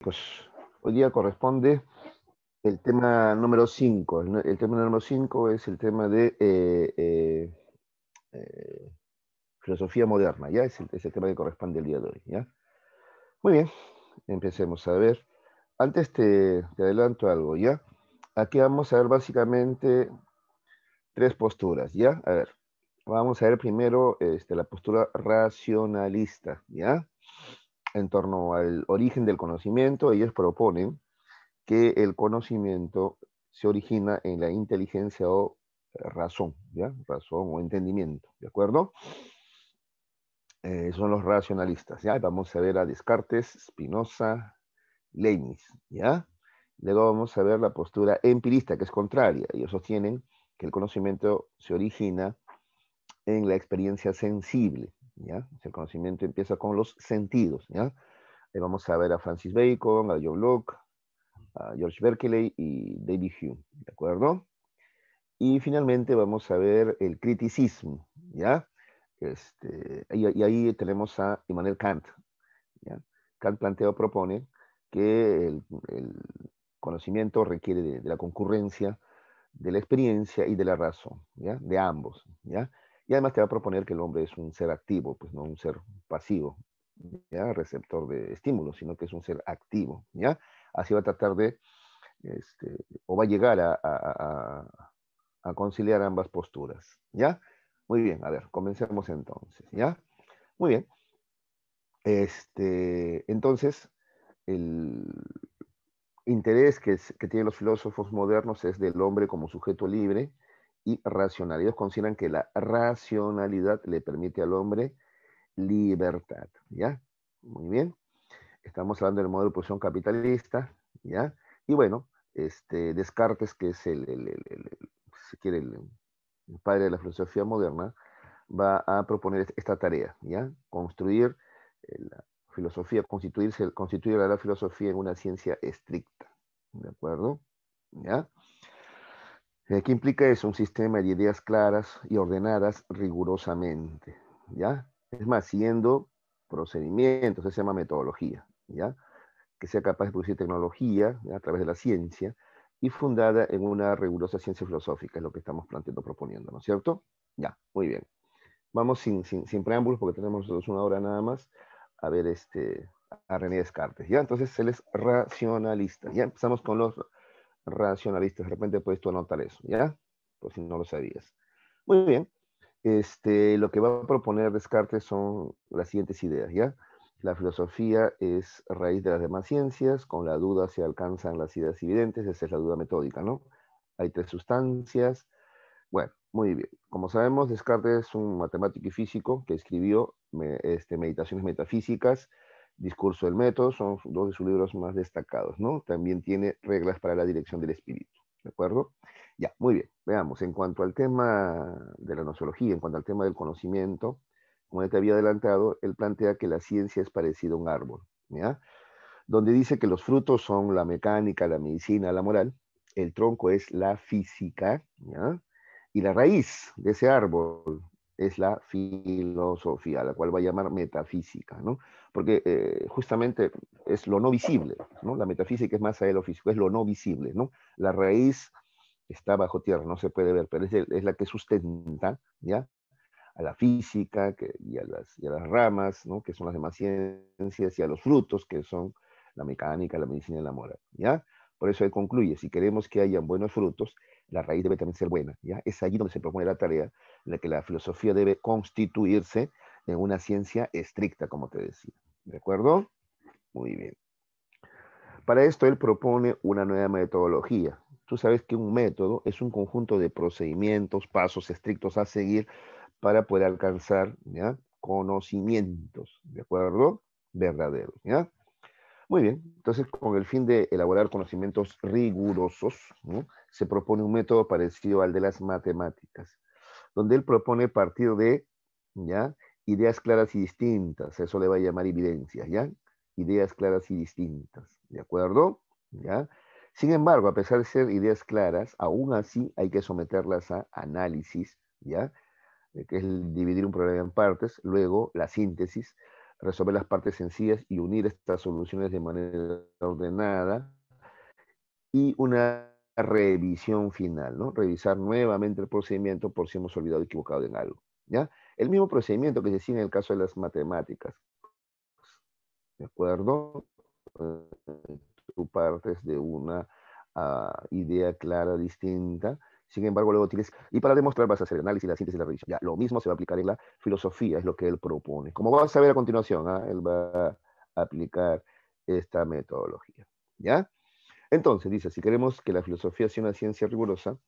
Pues hoy día corresponde el tema número 5. El tema número 5 es el tema de eh, filosofía moderna, ¿ya? Es el tema que corresponde el día de hoy, ¿ya? Muy bien, empecemos a ver. Antes te adelanto algo, ¿ya? Aquí vamos a ver básicamente tres posturas, ¿ya? A ver, vamos a ver primero la postura racionalista, ¿ya? En torno al origen del conocimiento, ellos proponen que el conocimiento se origina en la inteligencia o razón, ¿ya? Razón o entendimiento, ¿de acuerdo? Son los racionalistas, ¿ya? Vamos a ver a Descartes, Spinoza, Leibniz, ¿ya? Luego vamos a ver la postura empirista, que es contraria. Ellos sostienen que el conocimiento se origina en la experiencia sensible, ¿ya? El conocimiento empieza con los sentidos, ¿ya? Ahí vamos a ver a Francis Bacon, a John Locke, a George Berkeley y David Hume, ¿de acuerdo? Y finalmente vamos a ver el criticismo, ¿ya? Y ahí tenemos a Immanuel Kant, ¿ya? Kant plantea o propone que el conocimiento requiere de la concurrencia, de la experiencia y de la razón, ¿ya? De ambos, ¿ya? Y además te va a proponer que el hombre es un ser activo, pues no un ser pasivo, ¿ya? Receptor de estímulos, sino que es un ser activo, ¿ya? Así va a tratar de, o va a llegar a conciliar ambas posturas, ¿ya? Muy bien, a ver, comencemos entonces, ¿ya? Muy bien. Entonces, el interés que tienen los filósofos modernos es del hombre como sujeto libre y racional. Ellos consideran que la racionalidad le permite al hombre libertad, ¿ya? Muy bien. Estamos hablando del modelo de producción capitalista, ¿ya? Y bueno, Descartes, que es si quiere, el padre de la filosofía moderna, va a proponer esta tarea, ¿ya? Construir la filosofía, constituir a la filosofía en una ciencia estricta, ¿de acuerdo? ¿Ya? ¿Qué implica eso? Un sistema de ideas claras y ordenadas rigurosamente, ¿ya? Es más, siguiendo procedimientos, eso se llama metodología, ¿ya? Que sea capaz de producir tecnología, ¿ya? A través de la ciencia y fundada en una rigurosa ciencia filosófica, es lo que estamos planteando, proponiendo, ¿no es cierto? Ya, muy bien. Vamos sin preámbulos, porque tenemos nosotros una hora nada más, a ver a René Descartes, ¿ya? Entonces él es racionalista, ¿ya? Empezamos con los racionalistas, de repente puedes tú anotar eso, ¿ya? Por si no lo sabías. Muy bien, lo que va a proponer Descartes son las siguientes ideas, ¿ya? La filosofía es raíz de las demás ciencias, con la duda se alcanzan las ideas evidentes, esa es la duda metódica, ¿no? Hay tres sustancias. Bueno, muy bien. Como sabemos, Descartes es un matemático y físico que escribió Meditaciones Metafísicas, Discurso del Método, son dos de sus libros más destacados, ¿no? También tiene Reglas para la Dirección del Espíritu, ¿de acuerdo? Ya, muy bien. Veamos, en cuanto al tema de la nosología, en cuanto al tema del conocimiento, como ya te había adelantado, él plantea que la ciencia es parecida a un árbol, ¿ya? Donde dice que los frutos son la mecánica, la medicina, la moral, el tronco es la física, ¿ya? Y la raíz de ese árbol es la filosofía, la cual va a llamar metafísica, ¿no? Porque justamente es lo no visible, ¿no? La metafísica es más allá de lo físico, es lo no visible, ¿no? La raíz está bajo tierra, no se puede ver, pero es la que sustenta, ¿ya? A la física y a las ramas, ¿no? Que son las demás ciencias, y a los frutos, que son la mecánica, la medicina y la moral, ¿ya? Por eso él concluye, si queremos que hayan buenos frutos, la raíz debe también ser buena, ¿ya? Es allí donde se propone la tarea en la que la filosofía debe constituirse en una ciencia estricta, como te decía, ¿de acuerdo? Muy bien. Para esto él propone una nueva metodología. Tú sabes que un método es un conjunto de procedimientos, pasos estrictos a seguir para poder alcanzar, ¿ya? Conocimientos, ¿de acuerdo? Verdaderos, ¿ya? Muy bien, entonces con el fin de elaborar conocimientos rigurosos, ¿no? Se propone un método parecido al de las matemáticas, donde él propone partir de, ¿ya? Ideas claras y distintas, eso le va a llamar evidencias, ¿ya? Ideas claras y distintas, ¿de acuerdo? ¿Ya? Sin embargo, a pesar de ser ideas claras, aún así hay que someterlas a análisis, ¿ya? Que es dividir un problema en partes, luego la síntesis, resolver las partes sencillas y unir estas soluciones de manera ordenada, y una revisión final, ¿no? Revisar nuevamente el procedimiento por si hemos olvidado o equivocado en algo, ¿ya? El mismo procedimiento que se sigue en el caso de las matemáticas, ¿de acuerdo? Tú partes de una idea clara, distinta, sin embargo, luego tienes, y para demostrar vas a hacer el análisis, la síntesis y la revisión. Ya, lo mismo se va a aplicar en la filosofía, es lo que él propone. Como vas a ver a continuación, él va a aplicar esta metodología, ¿ya? Entonces, dice, si queremos que la filosofía sea una ciencia rigurosa,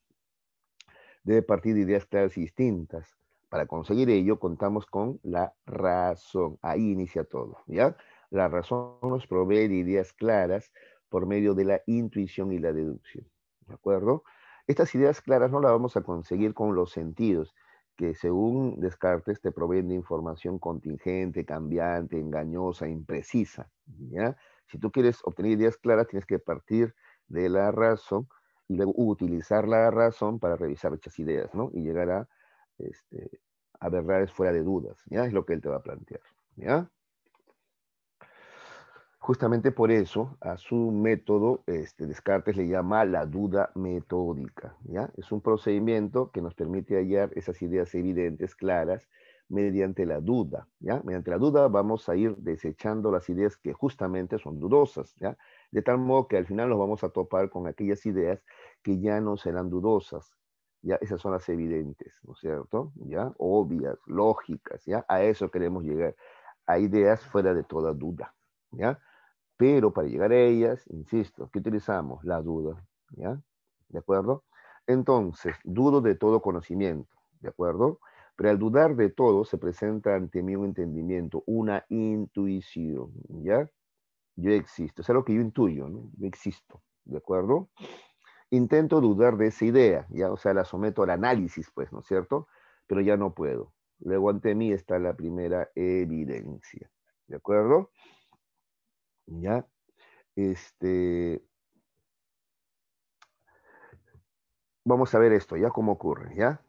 debe partir de ideas claras y distintas. Para conseguir ello, contamos con la razón. Ahí inicia todo, ¿ya? La razón nos provee de ideas claras por medio de la intuición y la deducción, ¿de acuerdo? Estas ideas claras no las vamos a conseguir con los sentidos, que según Descartes te proveen de información contingente, cambiante, engañosa, imprecisa, ¿ya? Si tú quieres obtener ideas claras, tienes que partir de la razón y luego utilizar la razón para revisar dichas ideas, ¿no? Y llegar a verdades fuera de dudas, ¿ya? Es lo que él te va a plantear, ¿ya? Justamente por eso a su método Descartes le llama la duda metódica, ¿ya? Es un procedimiento que nos permite hallar esas ideas evidentes, claras, mediante la duda, ¿ya? Mediante la duda vamos a ir desechando las ideas que justamente son dudosas, ¿ya? De tal modo que al final nos vamos a topar con aquellas ideas que ya no serán dudosas, ¿ya? Esas son las evidentes, ¿no es cierto? ¿Ya? Obvias, lógicas, ¿ya? A eso queremos llegar, a ideas fuera de toda duda, ¿ya? Pero para llegar a ellas, insisto, ¿qué utilizamos? La duda, ¿ya? ¿De acuerdo? Entonces, dudo de todo conocimiento, ¿de acuerdo? Pero al dudar de todo se presenta ante mí un entendimiento, una intuición, ¿ya? Yo existo, es algo que yo intuyo, ¿no? Yo existo, ¿de acuerdo? Intento dudar de esa idea, ¿ya? O sea, la someto al análisis, pues, ¿no es cierto? Pero ya no puedo. Luego ante mí está la primera evidencia, ¿de acuerdo? ¿Ya? Este, Vamos a ver esto, ¿ya? ¿Cómo ocurre? ¿Ya?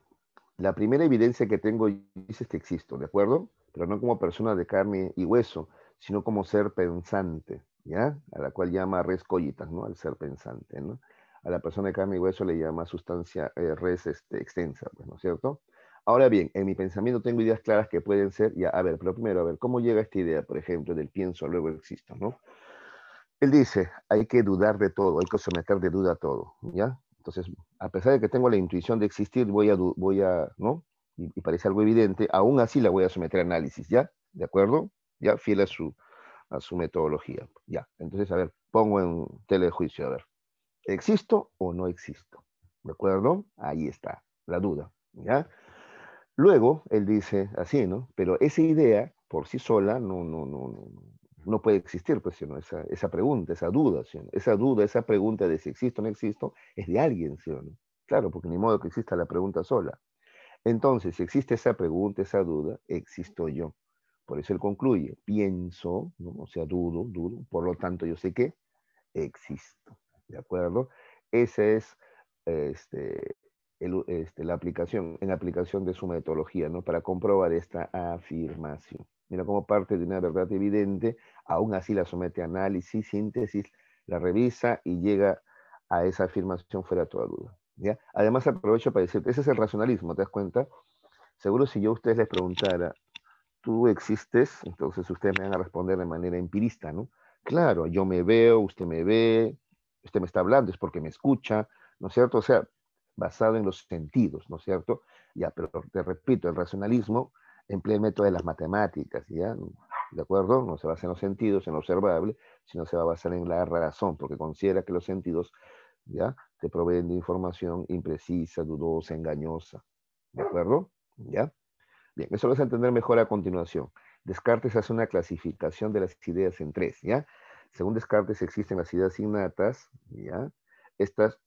La primera evidencia que tengo dice que existo, ¿de acuerdo? Pero no como persona de carne y hueso, sino como ser pensante, ¿ya? A la cual llama res cogitas, ¿no? Al ser pensante, ¿no? A la persona de carne y hueso le llama sustancia res extensa, pues, ¿no es cierto? Ahora bien, en mi pensamiento tengo ideas claras que pueden ser, ya, a ver, pero primero, a ver, ¿cómo llega esta idea, por ejemplo, del pienso, luego existo, ¿no? Él dice, hay que dudar de todo, hay que someter de duda a todo, ¿ya? Entonces, a pesar de que tengo la intuición de existir, ¿no? Y parece algo evidente, aún así la voy a someter a análisis, ¿ya? ¿De acuerdo? ¿Ya? Fiel a su metodología, ¿ya? Entonces, a ver, pongo en tela de juicio, a ver, ¿existo o no existo? ¿De acuerdo? Ahí está, la duda, ¿ya? Luego, él dice así, ¿no? Pero esa idea por sí sola no puede existir, pues, sino esa pregunta, esa duda, ¿sí? Esa duda, esa pregunta de si existo o no existo, es de alguien, ¿sí o no? Claro, porque ni modo que exista la pregunta sola. Entonces, si existe esa pregunta, esa duda, existo yo. Por eso él concluye, pienso, ¿no? O sea, dudo, por lo tanto yo sé que existo, ¿de acuerdo? Esa es este, la aplicación, en aplicación de su metodología, ¿no? Para comprobar esta afirmación. Mira, como parte de una verdad evidente, aún así la somete a análisis, síntesis, la revisa y llega a esa afirmación fuera de toda duda, ¿ya? Además, aprovecho para decirte, ese es el racionalismo, ¿te das cuenta? Seguro si yo a ustedes les preguntara, tú existes, entonces ustedes me van a responder de manera empirista, ¿no? Claro, yo me veo, usted me ve, usted me está hablando, es porque me escucha, ¿no es cierto? O sea, basado en los sentidos, ¿no es cierto? Ya, pero te repito, el racionalismo emplea el método de las matemáticas, ¿ya? ¿De acuerdo? No se basa en los sentidos, en lo observable, sino se va a basar en la razón, porque considera que los sentidos, ¿ya? Te proveen de información imprecisa, dudosa, engañosa, ¿de acuerdo? ¿Ya? Bien, eso lo vas a entender mejor a continuación. Descartes hace una clasificación de las ideas en tres, ¿ya? Según Descartes existen las ideas innatas, ¿ya? Estas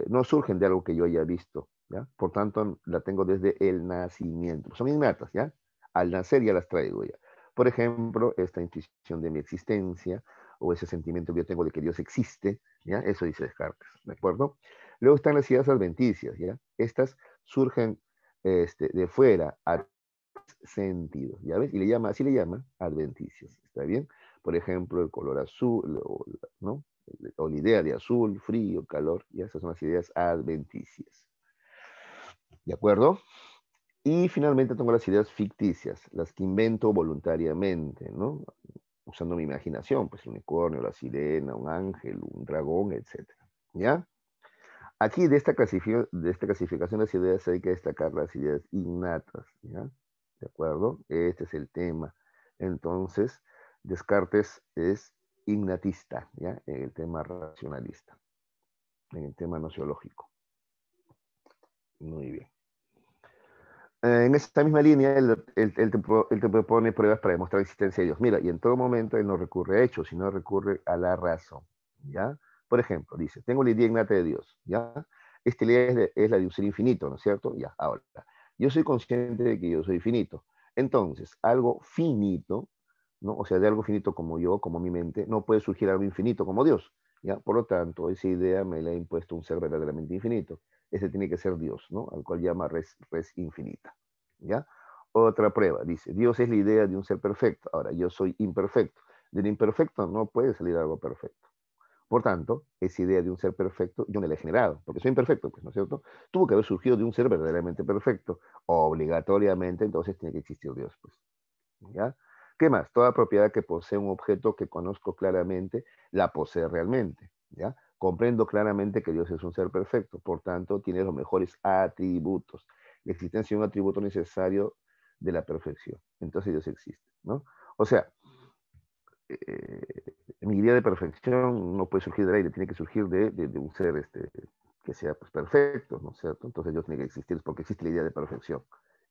no surgen de algo que yo haya visto, ¿ya? Por tanto, la tengo desde el nacimiento. Son innatas, ¿ya? Al nacer ya las traigo ya. Por ejemplo, esta intuición de mi existencia o ese sentimiento que yo tengo de que Dios existe, ¿ya? Eso dice Descartes, ¿de acuerdo? Luego están las ideas adventicias, ¿ya? Estas surgen de fuera, sentidos, ¿ya ves? Y le llama, así le llama, adventicias, ¿está bien? Por ejemplo, el color azul, ¿no? O la idea de azul, frío, calor, y esas son las ideas adventicias, ¿de acuerdo? Y finalmente tengo las ideas ficticias, las que invento voluntariamente, ¿no? Usando mi imaginación, pues el unicornio, la sirena, un ángel, un dragón, etcétera, ¿ya? Aquí de esta clasificación de las ideas hay que destacar las ideas innatas, ¿ya? ¿De acuerdo? Este es el tema. Entonces, Descartes es innatista, ¿ya? En el tema racionalista, en el tema nociológico. Muy bien. En esta misma línea, él te propone pruebas para demostrar la existencia de Dios. Mira, y en todo momento él no recurre a hechos, sino recurre a la razón, ¿ya? Por ejemplo, dice, tengo la idea innata de Dios, ¿ya? Esta idea es la de un ser infinito, ¿no es cierto? Ya, ahora, yo soy consciente de que yo soy finito. Entonces, algo finito, ¿no? O sea, de algo finito como yo, como mi mente, no puede surgir algo infinito como Dios, ¿ya? Por lo tanto, esa idea me la ha impuesto un ser verdaderamente infinito. Ese tiene que ser Dios, ¿no? Al cual llama res infinita, ¿ya? Otra prueba, dice, Dios es la idea de un ser perfecto. Ahora, yo soy imperfecto. Del imperfecto no puede salir algo perfecto. Por tanto, esa idea de un ser perfecto yo me la he generado, porque soy imperfecto, pues, ¿no es cierto? Tuvo que haber surgido de un ser verdaderamente perfecto. Obligatoriamente, entonces tiene que existir Dios, pues, ¿ya? ¿Qué más? Toda propiedad que posee un objeto que conozco claramente, la posee realmente, ¿ya? Comprendo claramente que Dios es un ser perfecto, por tanto, tiene los mejores atributos. La existencia de un atributo necesario de la perfección. Entonces Dios existe, ¿no? O sea, mi idea de perfección no puede surgir del aire, tiene que surgir de un ser que sea pues, perfecto, ¿no es cierto? Entonces Dios tiene que existir porque existe la idea de perfección,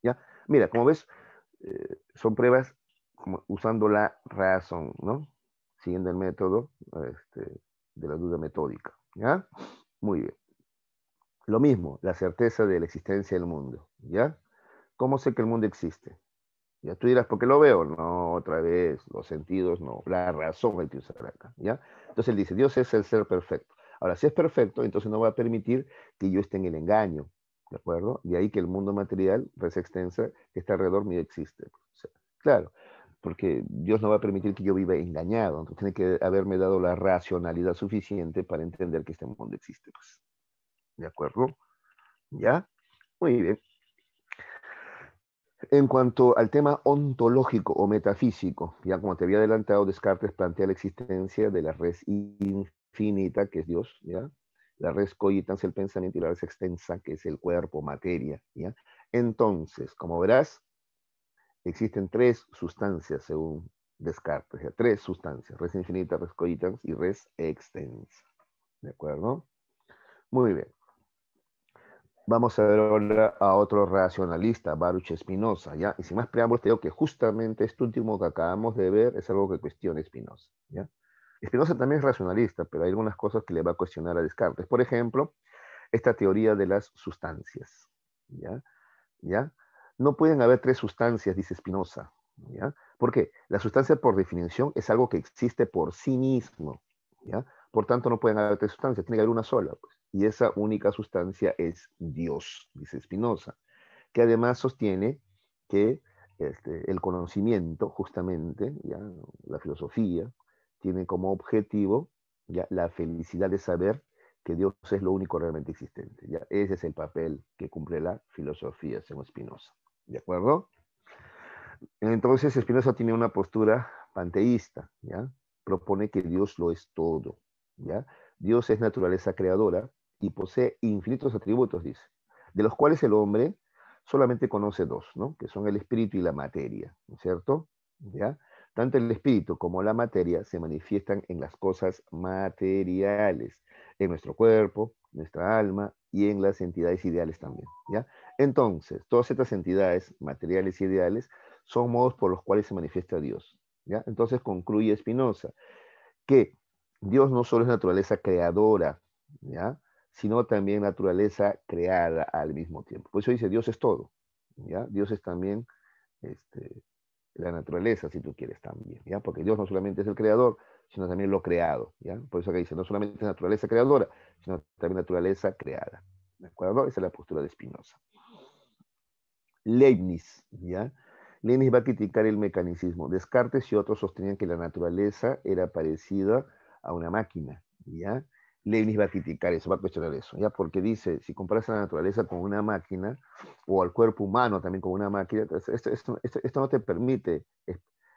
¿ya? Mira, como ves, son pruebas como usando la razón, ¿no? Siguiendo el método de la duda metódica, ¿ya? Muy bien. Lo mismo, la certeza de la existencia del mundo, ¿ya? ¿Cómo sé que el mundo existe? Ya tú dirás, ¿por qué lo veo? No, otra vez, los sentidos, no, la razón hay que usar acá, ¿ya? Entonces él dice, Dios es el ser perfecto. Ahora, si es perfecto, entonces no va a permitir que yo esté en el engaño, ¿de acuerdo? De ahí que el mundo material, res extensa, que está alrededor mío existe. O sea, claro, porque Dios no va a permitir que yo viva engañado, entonces tiene que haberme dado la racionalidad suficiente para entender que este mundo existe, pues. ¿De acuerdo? ¿Ya? Muy bien. En cuanto al tema ontológico o metafísico, ya como te había adelantado, Descartes plantea la existencia de la res infinita, que es Dios, ¿ya? La res cogitans, el pensamiento, y la res extensa, que es el cuerpo, materia, ¿ya? Entonces, como verás, existen tres sustancias según Descartes, ¿ya? Tres sustancias, res infinita, res cogitans y res extensa, ¿de acuerdo? Muy bien. Vamos a ver ahora a otro racionalista, Baruch Spinoza, ¿ya? Y sin más preámbulos, te digo que justamente este último que acabamos de ver es algo que cuestiona Spinoza, ¿ya? Spinoza también es racionalista, pero hay algunas cosas que le va a cuestionar a Descartes. Por ejemplo, esta teoría de las sustancias, ¿ya? ¿Ya? No pueden haber tres sustancias, dice Spinoza, ¿ya? ¿Por qué? La sustancia, por definición, es algo que existe por sí mismo, ¿ya? Por tanto, no pueden haber tres sustancias, tiene que haber una sola, pues. Y esa única sustancia es Dios, dice Spinoza, que además sostiene que el conocimiento, justamente, ¿ya? La filosofía, tiene como objetivo ¿ya? La felicidad de saber que Dios es lo único realmente existente. ¿ya? Ese es el papel que cumple la filosofía, según Spinoza. ¿De acuerdo? Entonces, Spinoza tiene una postura panteísta, ¿ya? Propone que Dios lo es todo, ¿ya? Dios es naturaleza creadora y posee infinitos atributos, dice, de los cuales el hombre solamente conoce dos, ¿no? Que son el espíritu y la materia, ¿no es cierto? ¿Ya? Tanto el espíritu como la materia se manifiestan en las cosas materiales, en nuestro cuerpo, nuestra alma y en las entidades ideales también, ¿ya? Entonces, todas estas entidades materiales y ideales son modos por los cuales se manifiesta Dios. ¿ya? Entonces concluye Spinoza que Dios no solo es naturaleza creadora, ¿ya? sino también naturaleza creada al mismo tiempo. Por eso dice, Dios es todo. ¿ya? Dios es también la naturaleza, si tú quieres también. ¿ya? Porque Dios no solamente es el creador, sino también lo creado. ¿ya? Por eso que dice, no solamente es naturaleza creadora, sino también naturaleza creada. ¿De acuerdo? Esa es la postura de Spinoza. Leibniz, ¿ya? Leibniz va a criticar el mecanismo. Descartes y otros sostenían que la naturaleza era parecida a una máquina, ¿ya? Leibniz va a criticar eso, va a cuestionar eso, ¿ya? Porque dice, si comparas a la naturaleza con una máquina, o al cuerpo humano también con una máquina, entonces esto no te permite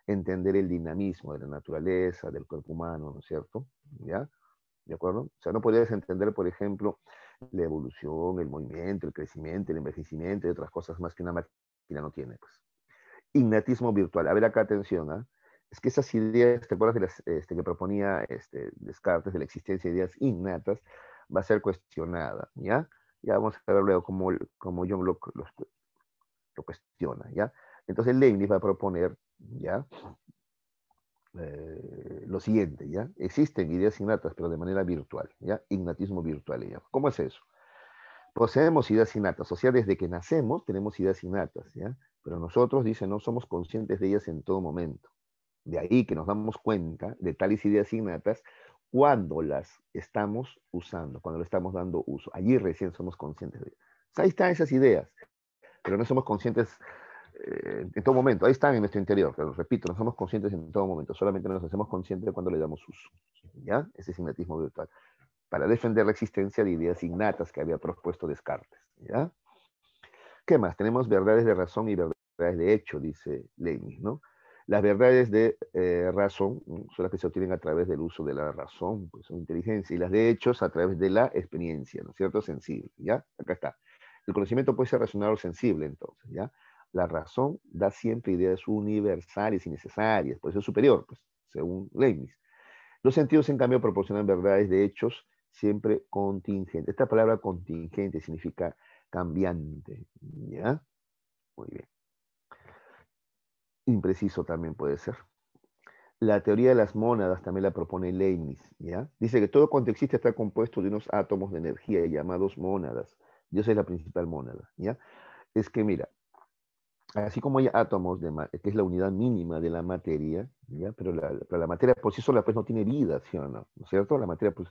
entender el dinamismo de la naturaleza, del cuerpo humano, ¿no es cierto? ¿Ya? ¿De acuerdo? O sea, no podrías entender, por ejemplo, la evolución, el movimiento, el crecimiento, el envejecimiento y otras cosas más que una máquina no tiene, pues. Innatismo virtual. A ver acá, atención, ¿ah? Es que esas ideas, ¿te acuerdas de las que proponía Descartes de la existencia de ideas innatas? Va a ser cuestionada, ¿ya? Ya vamos a ver luego cómo John Locke lo cuestiona, ¿ya? Entonces Leibniz va a proponer, ¿ya? Lo siguiente, ¿ya? Existen ideas innatas, pero de manera virtual, ¿ya? Innatismo virtual, ¿ya? ¿Cómo es eso? Poseemos ideas innatas, o sea, desde que nacemos tenemos ideas innatas, ¿ya? Pero nosotros, dice, no somos conscientes de ellas en todo momento. De ahí que nos damos cuenta de tales ideas innatas cuando las estamos usando, cuando le estamos dando uso. Allí recién somos conscientes de ellas. O sea, ahí están esas ideas, pero no somos conscientes en todo momento. Ahí están en nuestro interior, pero repito, no somos conscientes en todo momento, solamente nos hacemos conscientes cuando le damos uso. ¿Ya? Ese es innatismo virtual. Para defender la existencia de ideas innatas que había propuesto Descartes. ¿Ya? ¿Qué más? Tenemos verdades de razón y verdades de hecho, dice Leibniz, ¿no? Las verdades de razón son las que se obtienen a través del uso de la razón, pues son inteligencia, y las de hechos a través de la experiencia, ¿no es cierto? Sensible, ¿ya? Acá está. El conocimiento puede ser racional o sensible, entonces, ¿ya? La razón da siempre ideas universales y necesarias, por eso es superior, pues, según Leibniz. Los sentidos, en cambio, proporcionan verdades de hechos siempre contingentes. Esta palabra contingente significa cambiante, ¿ya? Muy bien. Impreciso también puede ser. La teoría de las mónadas también la propone Leibniz, ¿ya? Dice que todo cuanto existe está compuesto de unos átomos de energía llamados mónadas. Dios es la principal mónada, ¿ya? Es que mira, así como hay átomos, que es la unidad mínima de la materia, ¿ya? Pero la materia por sí sola pues no tiene vida, ¿sí o no? ¿No es cierto? La materia pues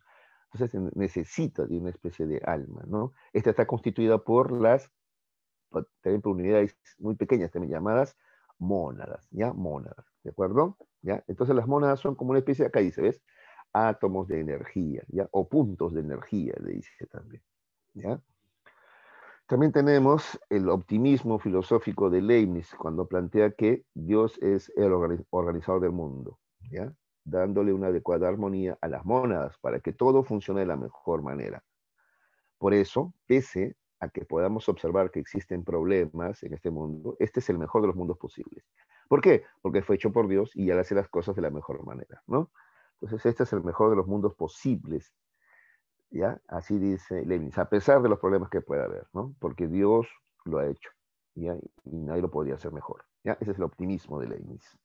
entonces necesita de una especie de alma, ¿no? Esta está constituida por también por unidades muy pequeñas, también llamadas mónadas, ¿ya? Mónadas, ¿de acuerdo? ¿Ya? Entonces las mónadas son como una especie, acá dice, ¿ves? Átomos de energía, ¿ya? O puntos de energía, le dice también, ¿ya? También tenemos el optimismo filosófico de Leibniz cuando plantea que Dios es el organizador del mundo, ¿ya? Dándole una adecuada armonía a las mónadas para que todo funcione de la mejor manera. Por eso, pese a que podamos observar que existen problemas en este mundo, este es el mejor de los mundos posibles. ¿Por qué? Porque fue hecho por Dios y él hace las cosas de la mejor manera, ¿no? Entonces, este es el mejor de los mundos posibles, ¿ya? Así dice Leibniz, a pesar de los problemas que pueda haber, ¿no? Porque Dios lo ha hecho, ¿ya? Y nadie lo podría hacer mejor, ¿ya? Ese es el optimismo de Leibniz.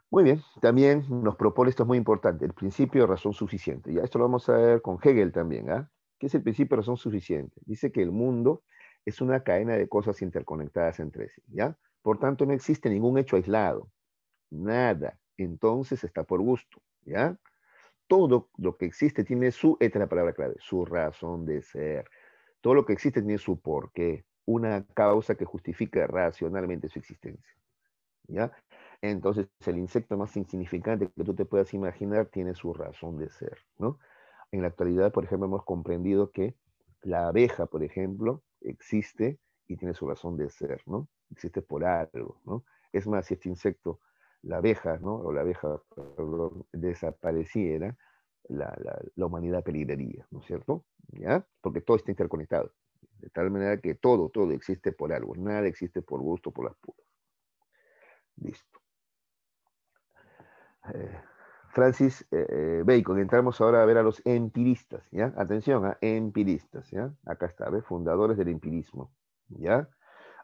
Muy bien, también nos propone, esto es muy importante, el principio de razón suficiente. Ya esto lo vamos a ver con Hegel también, ¿ah? ¿Qué es el principio de razón suficiente? Dice que el mundo es una cadena de cosas interconectadas entre sí, ¿ya? Por tanto, no existe ningún hecho aislado, nada. Entonces está por gusto, ¿ya? Todo lo que existe tiene esta es la palabra clave, su razón de ser. Todo lo que existe tiene su porqué, una causa que justifica racionalmente su existencia, ¿ya? Entonces, el insecto más insignificante que tú te puedas imaginar tiene su razón de ser, ¿no? En la actualidad, por ejemplo, hemos comprendido que la abeja, por ejemplo, existe y tiene su razón de ser, ¿no? Existe por algo, ¿no? Es más, si este insecto, la abeja, ¿no? O la abeja, perdón, desapareciera, la humanidad peligraría, ¿no es cierto? ¿Ya? Porque todo está interconectado. De tal manera que todo existe por algo. Nada existe por gusto, por las puras. Listo. Francis Bacon. Entramos ahora a ver a los empiristas, ¿ya? Atención, a empiristas, ¿ya? Acá está, ¿ves? Fundadores del empirismo, ¿ya?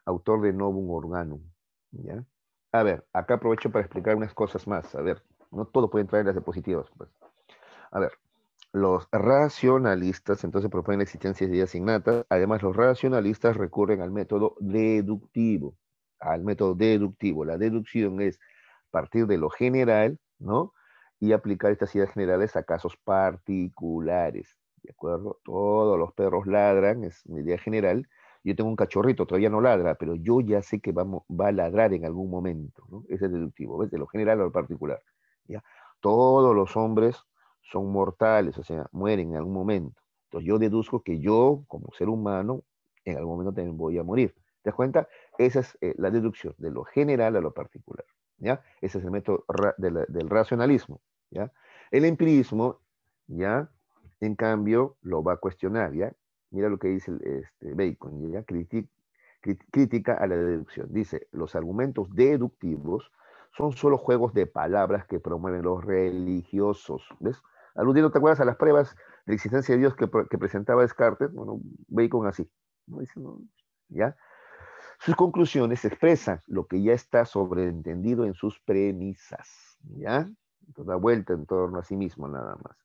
Autor de Novum Organum, ¿ya? A ver, acá aprovecho para explicar unas cosas más. A ver, no todo puede entrar en las diapositivas, pues. A ver, los racionalistas entonces proponen la existencia de ideas innatas. Además, los racionalistas recurren al método deductivo. Al método deductivo. La deducción es partir de lo general, ¿no? Y aplicar estas ideas generales a casos particulares. ¿De acuerdo? Todos los perros ladran, es una idea general, Yo tengo un cachorrito, todavía no ladra, pero yo ya sé que va a ladrar en algún momento, ¿no? Ese es deductivo, ¿ves? De lo general a lo particular, ¿ya? Todos los hombres son mortales, o sea, mueren en algún momento. Entonces yo deduzco que yo, como ser humano, en algún momento también voy a morir. ¿Te das cuenta? Esa es la deducción, de lo general a lo particular, ¿ya? Ese es el método del racionalismo, ¿ya? El empirismo, ¿ya? En cambio, lo va a cuestionar, ¿ya? Mira lo que dice Bacon, ¿ya? Crítica a la deducción. Dice, los argumentos deductivos son solo juegos de palabras que promueven los religiosos. ¿Ves? Aludiendo, ¿te acuerdas a las pruebas de la existencia de Dios que presentaba Descartes? Bueno, Bacon así. ¿No? Dice, ¿no? ¿Ya? Sus conclusiones expresan lo que ya está sobreentendido en sus premisas. ¿Ya? Entonces, da vuelta en torno a sí mismo nada más.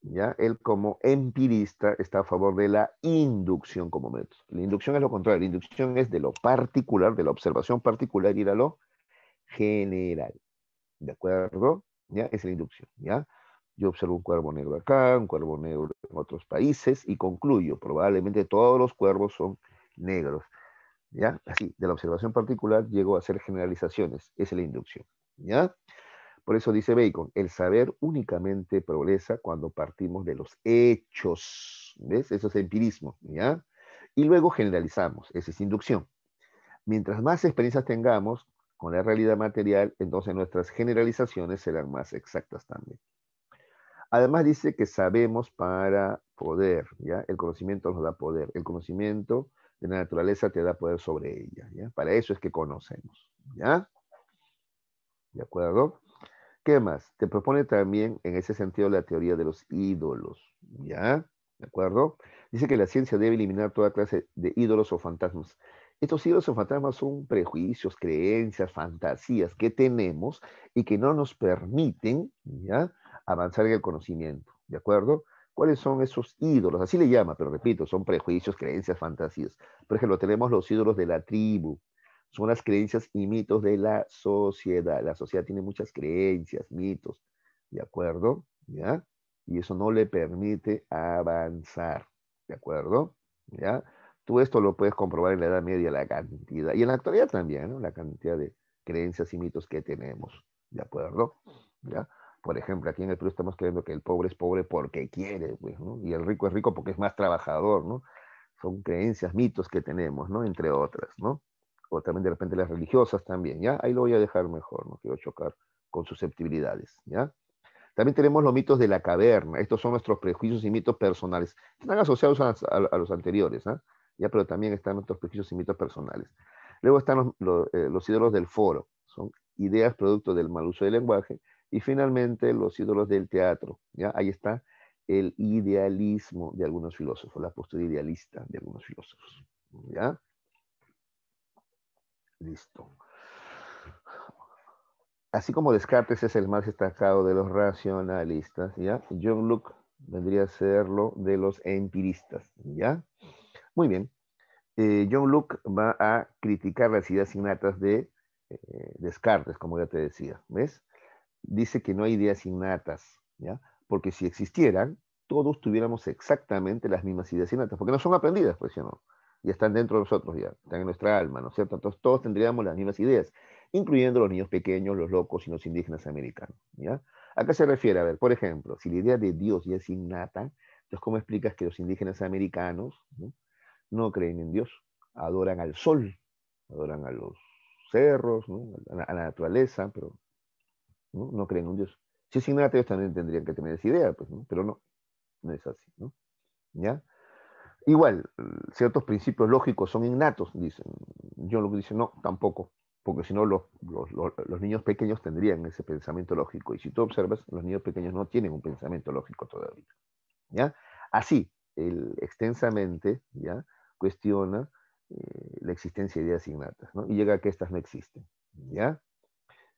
¿Ya? Él como empirista está a favor de la inducción como método. La inducción es lo contrario, la inducción es de lo particular, de la observación particular ir a lo general. ¿De acuerdo? ¿Ya? Es la inducción, ¿ya? Yo observo un cuervo negro acá, un cuervo negro en otros países y concluyo, probablemente todos los cuervos son negros, ¿ya? Así, de la observación particular llego a hacer generalizaciones, esa es la inducción, ¿ya? Por eso dice Bacon, el saber únicamente progresa cuando partimos de los hechos. ¿Ves? Eso es empirismo, ¿ya? Y luego generalizamos, esa es inducción. Mientras más experiencias tengamos con la realidad material, entonces nuestras generalizaciones serán más exactas también. Además dice que sabemos para poder, ¿ya? El conocimiento nos da poder. El conocimiento de la naturaleza te da poder sobre ella, ¿ya? Para eso es que conocemos, ¿ya? ¿De acuerdo? ¿Qué más? Te propone también en ese sentido la teoría de los ídolos, ¿ya? ¿De acuerdo? Dice que la ciencia debe eliminar toda clase de ídolos o fantasmas. Estos ídolos o fantasmas son prejuicios, creencias, fantasías que tenemos y que no nos permiten, ¿ya? Avanzar en el conocimiento, ¿de acuerdo? ¿Cuáles son esos ídolos? Así le llama, pero repito, son prejuicios, creencias, fantasías. Por ejemplo, tenemos los ídolos de la tribu, son las creencias y mitos de la sociedad. La sociedad tiene muchas creencias, mitos, ¿de acuerdo? ¿Ya? Y eso no le permite avanzar, ¿de acuerdo? ¿Ya? Tú esto lo puedes comprobar en la Edad Media, la cantidad, y en la actualidad también, ¿no? La cantidad de creencias y mitos que tenemos, ¿de acuerdo? ¿Ya? Por ejemplo, aquí en el Perú estamos creyendo que el pobre es pobre porque quiere, pues, ¿no? Y el rico es rico porque es más trabajador, ¿no? Son creencias, mitos que tenemos, ¿no? Entre otras, ¿no? O también de repente las religiosas también, ¿ya? Ahí lo voy a dejar mejor, no quiero chocar con susceptibilidades, ¿ya? También tenemos los mitos de la caverna, estos son nuestros prejuicios y mitos personales, están asociados a los anteriores, ¿ah? ¿Ya? Pero también están nuestros prejuicios y mitos personales. Luego están los ídolos del foro, son ideas producto del mal uso del lenguaje, y finalmente los ídolos del teatro, ¿ya? Ahí está el idealismo de algunos filósofos, la postura idealista de algunos filósofos, ¿ya? Listo. Así como Descartes es el más destacado de los racionalistas, ¿ya? John Locke vendría a serlo de los empiristas, ¿ya? Muy bien. John Locke va a criticar las ideas innatas de Descartes, como ya te decía, ¿ves? Dice que no hay ideas innatas, ¿ya? Porque si existieran, todos tuviéramos exactamente las mismas ideas innatas, porque no son aprendidas, pues, ¿sí o no? Ya están dentro de nosotros, ya, están en nuestra alma, ¿no es cierto? Entonces todos tendríamos las mismas ideas, incluyendo los niños pequeños, los locos y los indígenas americanos, ¿ya? ¿A qué se refiere? A ver, por ejemplo, si la idea de Dios ya es innata, entonces ¿cómo explicas que los indígenas americanos, ¿no? No creen en Dios, adoran al sol, adoran a los cerros, ¿no? A la naturaleza, pero ¿no? No creen en un Dios. Si es innata, ellos también tendrían que tener esa idea, pues, ¿no? Pero no, no es así, ¿no? ¿Ya? Igual, ciertos principios lógicos son innatos, dicen. John Locke dice, no, tampoco, porque si no los niños pequeños tendrían ese pensamiento lógico. Y si tú observas, los niños pequeños no tienen un pensamiento lógico todavía. ¿Ya? Así, él extensamente, ¿ya? Cuestiona la existencia de ideas innatas, ¿no? Y llega a que estas no existen, ¿ya?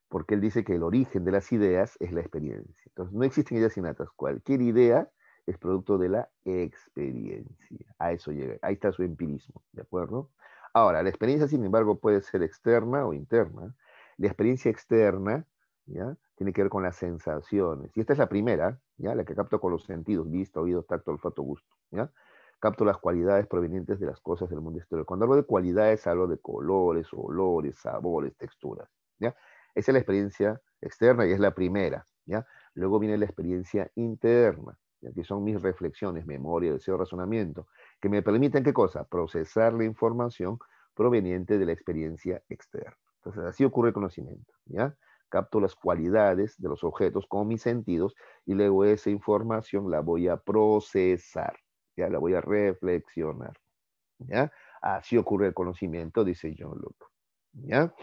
Porque él dice que el origen de las ideas es la experiencia. Entonces, no existen ideas innatas. Cualquier idea es producto de la experiencia. A eso llega. Ahí está su empirismo, ¿de acuerdo? Ahora, la experiencia, sin embargo, puede ser externa o interna. La experiencia externa, ¿ya? Tiene que ver con las sensaciones. Y esta es la primera, ¿ya? La que capto con los sentidos, vista, oído, tacto, olfato, gusto, ¿ya? Capto las cualidades provenientes de las cosas del mundo exterior. Cuando hablo de cualidades, hablo de colores, olores, sabores, texturas, ¿ya? Esa es la experiencia externa y es la primera, ¿ya? Luego viene la experiencia interna, ¿ya? Que son mis reflexiones, memoria, deseo, razonamiento, que me permiten, ¿qué cosa? Procesar la información proveniente de la experiencia externa. Entonces, así ocurre el conocimiento, ¿ya? Capto las cualidades de los objetos con mis sentidos y luego esa información la voy a procesar, ya la voy a reflexionar, ¿ya? Así ocurre el conocimiento, dice John Locke, ¿ya?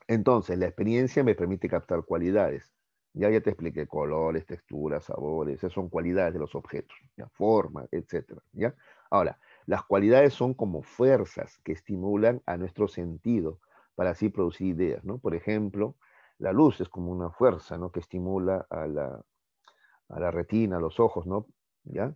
Entonces, la experiencia me permite captar cualidades. Ya te expliqué, colores, texturas, sabores, esas son cualidades de los objetos, ¿ya? Forma, etcétera, ¿ya? Ahora, las cualidades son como fuerzas que estimulan a nuestro sentido para así producir ideas, ¿no? Por ejemplo, la luz es como una fuerza, ¿no? Que estimula a la retina, a los ojos, ¿no? ¿Ya?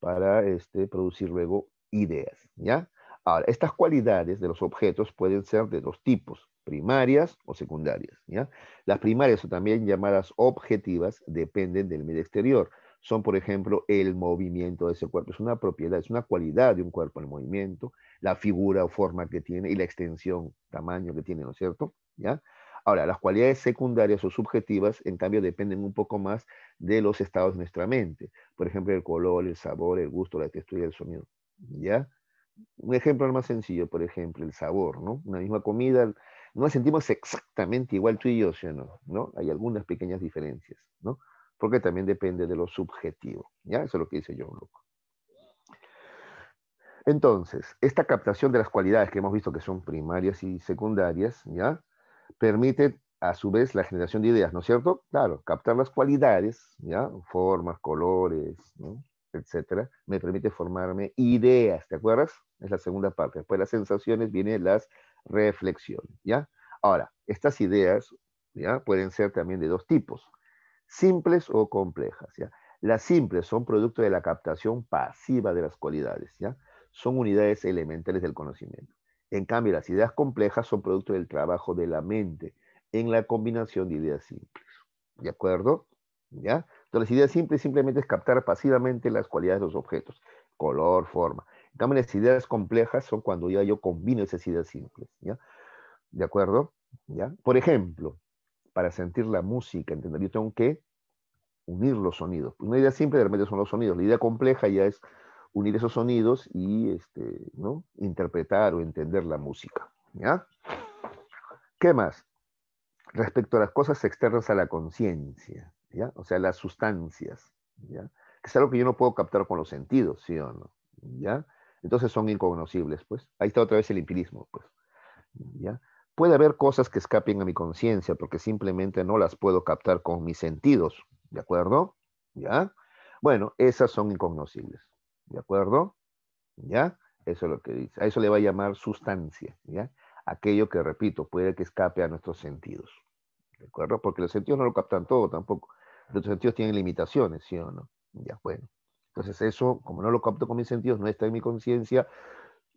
Para producir luego ideas, ¿ya? Ahora, estas cualidades de los objetos pueden ser de dos tipos, primarias o secundarias, ¿ya? Las primarias, o también llamadas objetivas, dependen del medio exterior. Son, por ejemplo, el movimiento de ese cuerpo. Es una propiedad, es una cualidad de un cuerpo, el movimiento, la figura o forma que tiene y la extensión, tamaño que tiene, ¿no es cierto? ¿Ya? Ahora, las cualidades secundarias o subjetivas, en cambio, dependen un poco más de los estados de nuestra mente. Por ejemplo, el color, el sabor, el gusto, la textura y el sonido. ¿Ya? Un ejemplo más sencillo, por ejemplo, el sabor, ¿no? Una misma comida, no la sentimos exactamente igual tú y yo, ¿sí o no? ¿No? Hay algunas pequeñas diferencias, ¿no? Porque también depende de lo subjetivo, ¿ya? Eso es lo que dice John Locke. Entonces, esta captación de las cualidades que hemos visto que son primarias y secundarias, ¿ya? Permite a su vez la generación de ideas, ¿no es cierto? Claro, captar las cualidades, ¿ya? Formas, colores, ¿no? Etcétera, me permite formarme ideas, ¿te acuerdas? Es la segunda parte. Después de las sensaciones vienen las reflexiones, ¿ya? Ahora, estas ideas, ¿ya? Pueden ser también de dos tipos, simples o complejas, ¿ya? Las simples son producto de la captación pasiva de las cualidades, ¿ya? Son unidades elementales del conocimiento. En cambio, las ideas complejas son producto del trabajo de la mente en la combinación de ideas simples. ¿De acuerdo? ¿Ya? Entonces, las ideas simples simplemente es captar pasivamente las cualidades de los objetos, color, forma. En cambio, las ideas complejas son cuando ya yo combino esas ideas simples. ¿Ya? ¿De acuerdo? ¿Ya? Por ejemplo, para sentir la música, ¿entender? Yo tengo que unir los sonidos. Una idea simple de repente son los sonidos. La idea compleja ya es unir esos sonidos y ¿no? Interpretar o entender la música. ¿Ya? ¿Qué más? Respecto a las cosas externas a la conciencia, ¿ya? O sea, las sustancias, ¿ya? Que es algo que yo no puedo captar con los sentidos, ¿sí o no? ¿Ya? Entonces son incognoscibles, pues. Ahí está otra vez el empirismo, pues. ¿Ya? Puede haber cosas que escapen a mi conciencia porque simplemente no las puedo captar con mis sentidos, ¿de acuerdo? ¿Ya? Bueno, esas son incognoscibles, ¿de acuerdo? ¿Ya? Eso es lo que dice. A eso le va a llamar sustancia, ¿ya? Aquello que, repito, puede que escape a nuestros sentidos, ¿de acuerdo? Porque los sentidos no lo captan todo tampoco. Los sentidos tienen limitaciones, ¿sí o no? Ya, bueno. Entonces eso, como no lo capto con mis sentidos, no está en mi conciencia,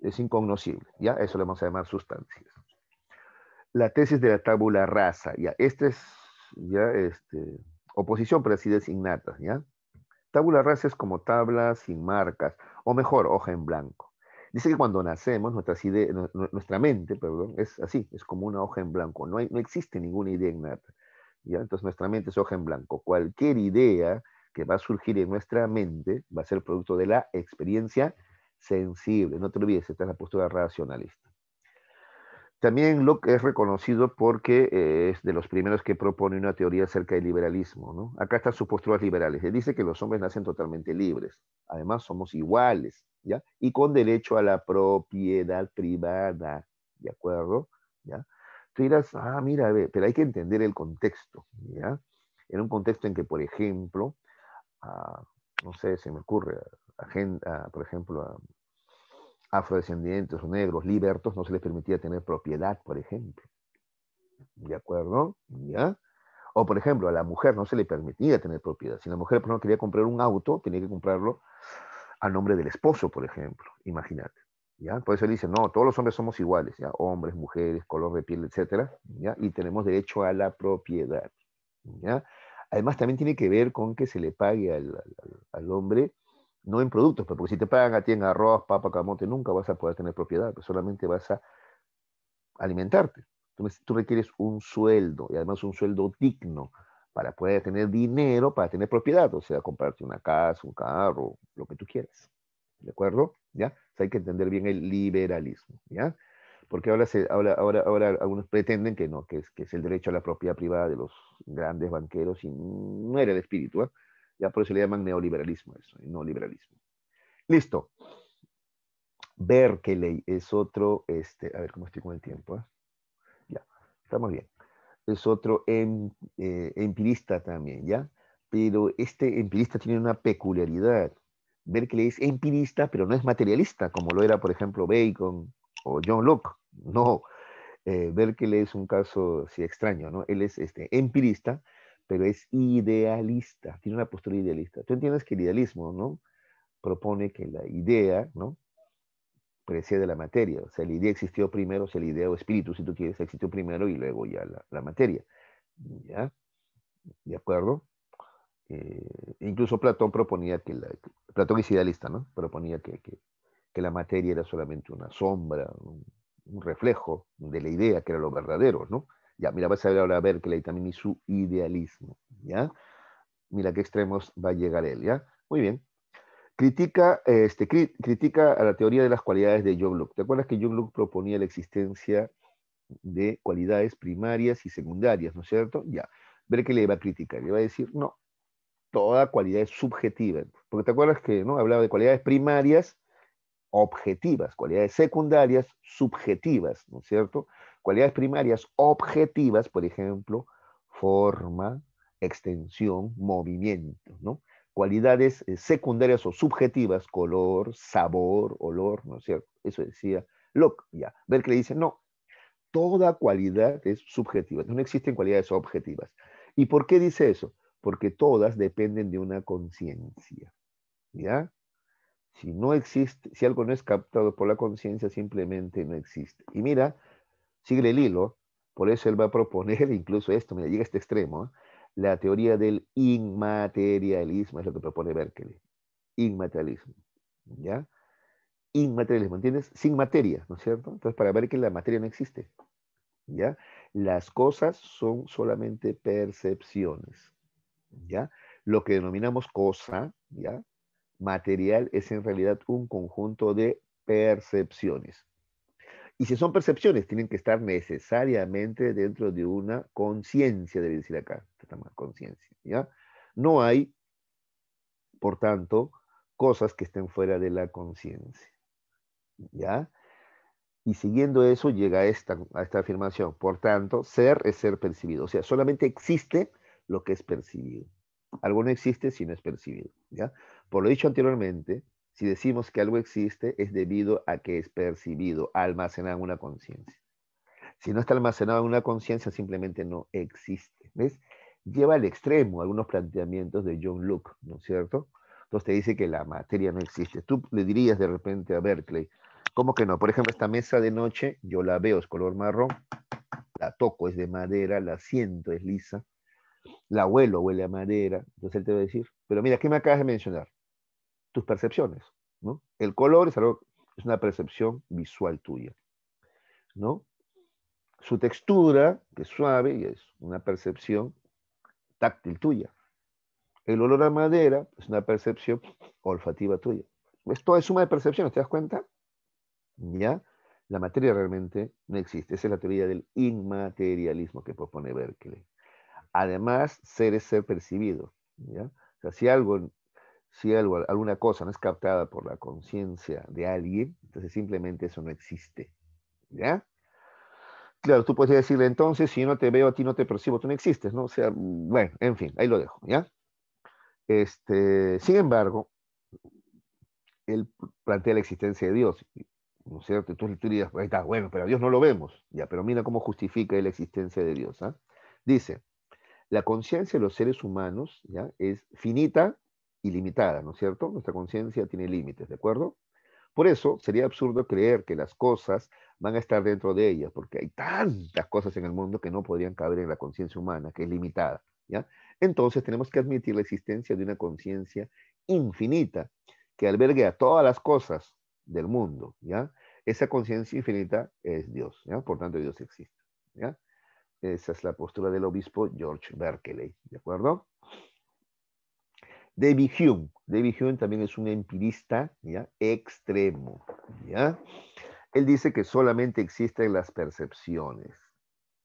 es incognoscible, ¿ya? Eso le vamos a llamar sustancias. La tesis de la tabula rasa, ya, esta es, ya, oposición por las ideas innatas, ¿ya? Tabula rasa es como tabla sin marcas, o mejor, hoja en blanco. Dice que cuando nacemos, nuestra mente, perdón, es así, es como una hoja en blanco, no existe ninguna idea innata, ¿ya? Entonces nuestra mente es hoja en blanco. Cualquier idea que va a surgir en nuestra mente va a ser producto de la experiencia sensible. No te olvides, esta es la postura racionalista. También Locke es reconocido porque es de los primeros que propone una teoría acerca del liberalismo, ¿no? Acá están sus posturas liberales. Él dice que los hombres nacen totalmente libres. Además, somos iguales, ¿ya? Y con derecho a la propiedad privada, ¿de acuerdo? ¿Ya? Tú dirás, ah, mira, pero hay que entender el contexto, ¿ya? En un contexto en que, por ejemplo, no sé, se me ocurre, por ejemplo, afrodescendientes o negros, libertos, no se les permitía tener propiedad, por ejemplo. ¿De acuerdo? ¿Ya? O, por ejemplo, a la mujer no se le permitía tener propiedad. Si la mujer, por ejemplo, quería comprar un auto, tenía que comprarlo a nombre del esposo, por ejemplo. Imagínate. ¿Ya? Por eso él dice, no, todos los hombres somos iguales, ¿ya? Hombres, mujeres, color de piel, etcétera, ¿ya? Y tenemos derecho a la propiedad, ¿ya? Además, también tiene que ver con que se le pague al hombre, no en productos, porque si te pagan a ti en arroz, papa, camote, nunca vas a poder tener propiedad, pues solamente vas a alimentarte. Entonces, tú requieres un sueldo, y además un sueldo digno, para poder tener dinero, para tener propiedad, o sea, comprarte una casa, un carro, lo que tú quieras. ¿De acuerdo? ¿Ya? O sea, hay que entender bien el liberalismo, ¿ya? Porque ahora algunos pretenden que no, que es el derecho a la propiedad privada de los grandes banqueros y no era el espíritu, ¿eh? Ya por eso le llaman neoliberalismo eso, y no liberalismo. Listo. Berkeley es otro, a ver cómo estoy con el tiempo, ¿eh? Ya, estamos bien. Es otro empirista también, ¿ya? Pero este empirista tiene una peculiaridad. Berkeley es empirista, pero no es materialista, como lo era, por ejemplo, Bacon o John Locke. No, Berkeley es un caso sí, extraño, ¿no? Él es empirista, pero es idealista, tiene una postura idealista. Tú entiendes que el idealismo, ¿no? Propone que la idea, ¿no? Precede la materia. O sea, la idea existió primero, o sea, la idea o espíritu, si tú quieres, existió primero y luego ya la materia. ¿Ya? ¿De acuerdo? Incluso Platón proponía Platón es idealista, ¿no? Proponía que la materia era solamente una sombra, un reflejo de la idea, que era lo verdadero, ¿no? Ya, mira, vas a ver ahora a Berkeley también y su idealismo, ¿ya? Mira qué extremos va a llegar él, ¿ya? Muy bien. Critica a la teoría de las cualidades de John Locke. ¿Te acuerdas que John Locke proponía la existencia de cualidades primarias y secundarias, ¿no es cierto? Ya. Berkeley le va a criticar, le va a decir, no, toda cualidad es subjetiva. Porque te acuerdas que ¿no? hablaba de cualidades primarias objetivas, cualidades secundarias subjetivas, ¿no es cierto? Cualidades primarias objetivas, por ejemplo, forma, extensión, movimiento, ¿no? Cualidades secundarias o subjetivas, color, sabor, olor, ¿no es cierto? Eso decía Locke, ya. Berkeley dice, no, toda cualidad es subjetiva, no existen cualidades objetivas. ¿Y por qué dice eso? Porque todas dependen de una conciencia, ¿ya? Si no existe, si algo no es captado por la conciencia, simplemente no existe. Y mira, sigue el hilo, por eso él va a proponer incluso esto, mira, llega a este extremo, ¿eh? La teoría del inmaterialismo es lo que propone Berkeley. Inmaterialismo, ¿ya? Inmaterialismo, ¿entiendes? Sin materia, ¿no es cierto? Entonces, para ver que la materia no existe, ¿ya? Las cosas son solamente percepciones, ¿ya? Lo que denominamos cosa, ¿ya? Material es en realidad un conjunto de percepciones. Y si son percepciones, tienen que estar necesariamente dentro de una conciencia, debe decir acá, conciencia, ¿ya? No hay, por tanto, cosas que estén fuera de la conciencia, ¿ya? Y siguiendo eso llega a esta afirmación. Por tanto, ser es ser percibido. O sea, solamente existe lo que es percibido. Algo no existe si no es percibido. ¿Ya? Por lo dicho anteriormente, si decimos que algo existe es debido a que es percibido, almacenado en una conciencia. Si no está almacenado en una conciencia, simplemente no existe. ¿Ves? Lleva al extremo algunos planteamientos de John Locke, ¿no es cierto? Entonces te dice que la materia no existe. Tú le dirías de repente a Berkeley, ¿cómo que no? Por ejemplo, esta mesa de noche, yo la veo, es color marrón, la toco, es de madera, la siento, es lisa, la huelo, huele a madera. Entonces él te va a decir, pero mira, ¿qué me acabas de mencionar? Tus percepciones, ¿no? El color es algo, es una percepción visual tuya, ¿no? Su textura, que es suave, y es una percepción táctil tuya. El olor a madera es una percepción olfativa tuya. Esto es suma de percepciones, ¿te das cuenta? ¿Ya? La materia realmente no existe. Esa es la teoría del inmaterialismo que propone Berkeley. Además, ser es ser percibido. ¿Ya? O sea, si algo, alguna cosa no es captada por la conciencia de alguien, entonces simplemente eso no existe. ¿Ya? Claro, tú puedes decirle entonces, si yo no te veo a ti, no te percibo, tú no existes, ¿no? O sea, bueno, en fin, ahí lo dejo, ¿ya? Sin embargo, él plantea la existencia de Dios, ¿no es cierto? Entonces tú dirías, ahí está, bueno, pero a Dios no lo vemos, ya, pero mira cómo justifica la existencia de Dios, ¿ah? Dice, la conciencia de los seres humanos, ¿ya? Es finita y limitada, ¿no es cierto? Nuestra conciencia tiene límites, ¿de acuerdo? Por eso sería absurdo creer que las cosas van a estar dentro de ellas, porque hay tantas cosas en el mundo que no podrían caber en la conciencia humana, que es limitada, ¿ya? Entonces tenemos que admitir la existencia de una conciencia infinita, que albergue a todas las cosas del mundo, ¿ya? Esa conciencia infinita es Dios, ¿ya? Por tanto, Dios existe, ¿ya? Esa es la postura del obispo George Berkeley, ¿de acuerdo? David Hume. David Hume también es un empirista, ¿ya? Extremo, ¿ya? Él dice que solamente existen las percepciones,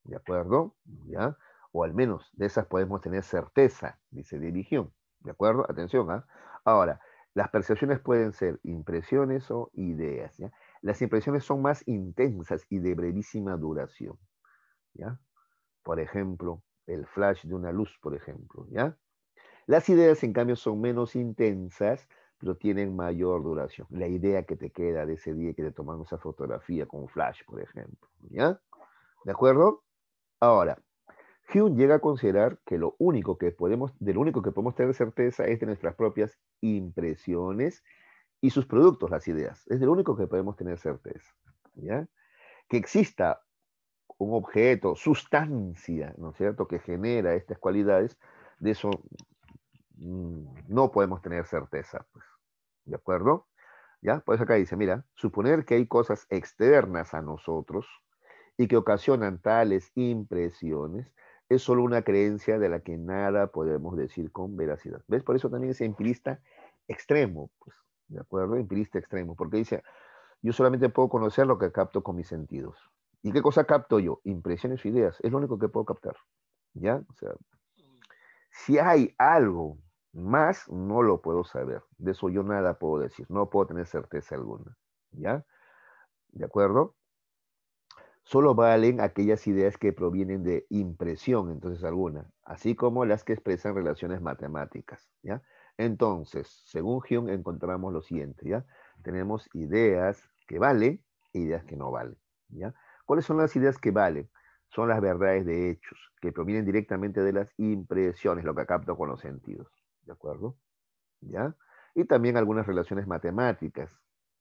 ¿de acuerdo? ¿Ya? O al menos de esas podemos tener certeza, dice David Hume, ¿de acuerdo? Atención, ¿ah? Ahora, las percepciones pueden ser impresiones o ideas, ¿ya? Las impresiones son más intensas y de brevísima duración, ¿ya? Por ejemplo, el flash de una luz, por ejemplo, ¿ya? Las ideas, en cambio, son menos intensas, pero tienen mayor duración. La idea que te queda de ese día que te tomaron esa fotografía con flash, por ejemplo, ¿ya? ¿De acuerdo? Ahora, Hume llega a considerar que de lo único que podemos tener certeza es de nuestras propias impresiones y sus productos, las ideas. Es de lo único que podemos tener certeza, ¿ya? Que exista un objeto, sustancia, ¿no es cierto?, que genera estas cualidades, de eso no podemos tener certeza, pues, ¿de acuerdo? ¿Ya? Por eso acá dice, mira, suponer que hay cosas externas a nosotros y que ocasionan tales impresiones es solo una creencia de la que nada podemos decir con veracidad. ¿Ves? Por eso también es empirista extremo, pues, ¿de acuerdo? Empirista extremo, porque dice, yo solamente puedo conocer lo que capto con mis sentidos. ¿Y qué cosa capto yo? Impresiones o ideas. Es lo único que puedo captar. ¿Ya? O sea, si hay algo más, no lo puedo saber. De eso yo nada puedo decir. No puedo tener certeza alguna. ¿Ya? ¿De acuerdo? Solo valen aquellas ideas que provienen de impresión, entonces alguna, así como las que expresan relaciones matemáticas, ¿ya? Entonces, según Hume, encontramos lo siguiente, ¿ya? Tenemos ideas que valen e ideas que no valen, ¿ya? ¿Cuáles son las ideas que valen? Son las verdades de hechos, que provienen directamente de las impresiones, lo que capto con los sentidos, ¿de acuerdo? ¿Ya? Y también algunas relaciones matemáticas,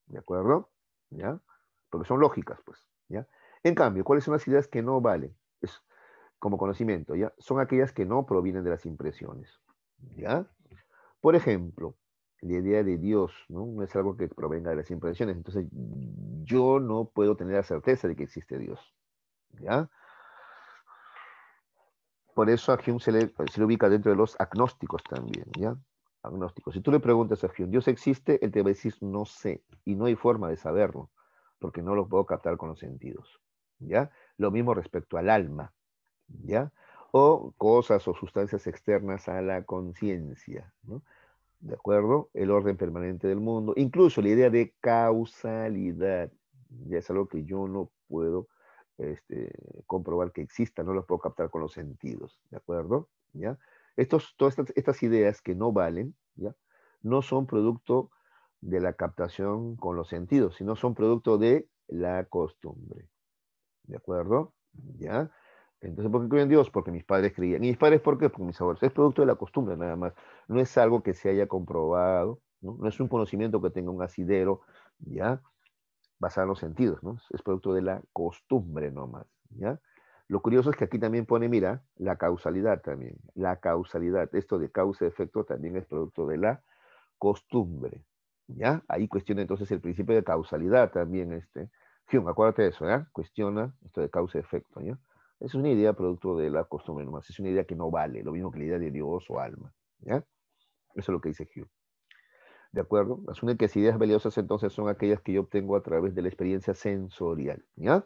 ¿de acuerdo? ¿Ya? Porque son lógicas, pues, ¿ya? En cambio, ¿cuáles son las ideas que no valen? Es como conocimiento, ¿ya? Son aquellas que no provienen de las impresiones, ¿ya? Por ejemplo, la idea de Dios, ¿no? No es algo que provenga de las impresiones, entonces yo no puedo tener la certeza de que existe Dios, ¿ya? Por eso a Hume se le ubica dentro de los agnósticos también, ¿ya? Agnósticos. Si tú le preguntas a Hume, ¿Dios existe? Él te va a decir, no sé, y no hay forma de saberlo, porque no lo puedo captar con los sentidos, ¿ya? Lo mismo respecto al alma, ¿ya? O cosas o sustancias externas a la conciencia, ¿no? ¿De acuerdo? El orden permanente del mundo, incluso la idea de causalidad, ya es algo que yo no puedo este, comprobar que exista, no lo puedo captar con los sentidos, ¿de acuerdo? ¿Ya? Todas estas ideas que no valen, ¿ya? No son producto de la captación con los sentidos, sino son producto de la costumbre, ¿de acuerdo? ¿Ya? Entonces, ¿por qué creo en Dios? Porque mis padres creían. ¿Y mis padres por qué? Porque mis abuelos. Es producto de la costumbre nada más. No es algo que se haya comprobado, ¿no? No es un conocimiento que tenga un asidero, ¿ya? Basado en los sentidos, ¿no? Es producto de la costumbre nomás, ¿ya? Lo curioso es que aquí también pone, mira, la causalidad también. La causalidad, esto de causa-efecto también es producto de la costumbre, ¿ya? Ahí cuestiona entonces el principio de causalidad también, Hume, acuérdate de eso, ¿ya? Cuestiona esto de causa-efecto, ¿ya? Es una idea producto de la costumbre nomás, es una idea que no vale, lo mismo que la idea de Dios o alma, ¿ya? Eso es lo que dice Hume. ¿De acuerdo? Las únicas ideas valiosas entonces son aquellas que yo obtengo a través de la experiencia sensorial, ¿ya?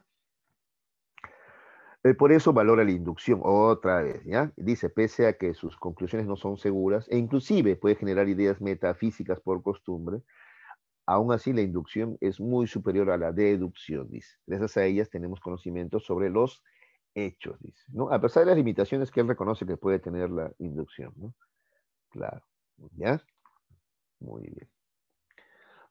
Por eso valora la inducción, otra vez, ¿ya? Dice, pese a que sus conclusiones no son seguras, e inclusive puede generar ideas metafísicas por costumbre, aún así la inducción es muy superior a la deducción, dice. Gracias a ellas tenemos conocimiento sobre los hechos, dice, ¿no? A pesar de las limitaciones que él reconoce que puede tener la inducción, ¿no? Claro, ¿ya? Muy bien.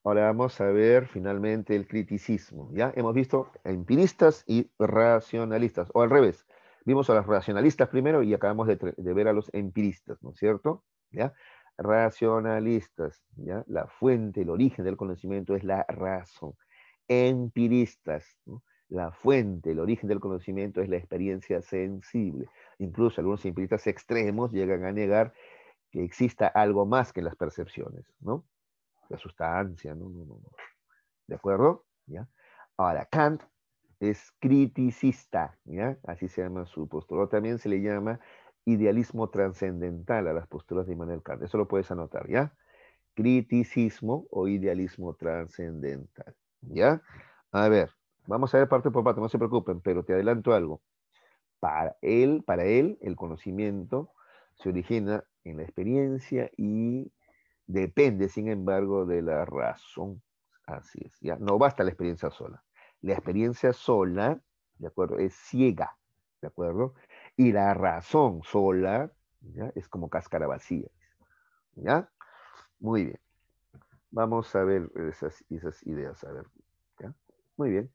Ahora vamos a ver finalmente el criticismo. Ya hemos visto empiristas y racionalistas, o al revés. Vimos a los racionalistas primero y acabamos de ver a los empiristas, ¿no es cierto? ¿Ya? Racionalistas, ¿ya? La fuente, el origen del conocimiento es la razón. Empiristas, ¿no? La fuente, el origen del conocimiento es la experiencia sensible. Incluso algunos empiristas extremos llegan a negar que exista algo más que las percepciones, ¿no? la sustancia, no, no, no, no. ¿De acuerdo? ¿Ya? Ahora, Kant es criticista, ¿ya? Así se llama su postura. También se le llama idealismo trascendental a las posturas de Immanuel Kant. Eso lo puedes anotar, ¿ya? Criticismo o idealismo trascendental, ¿ya? A ver, vamos a ver parte por parte, no se preocupen, pero te adelanto algo. Para él, el conocimiento se origina en la experiencia y depende, sin embargo, de la razón. Así es, ¿ya? No basta la experiencia sola. La experiencia sola, ¿de acuerdo? Es ciega, ¿de acuerdo? Y la razón sola, ¿ya? Es como cáscara vacía, ¿ya? Muy bien. Vamos a ver esas ideas, a ver, ¿ya? Muy bien.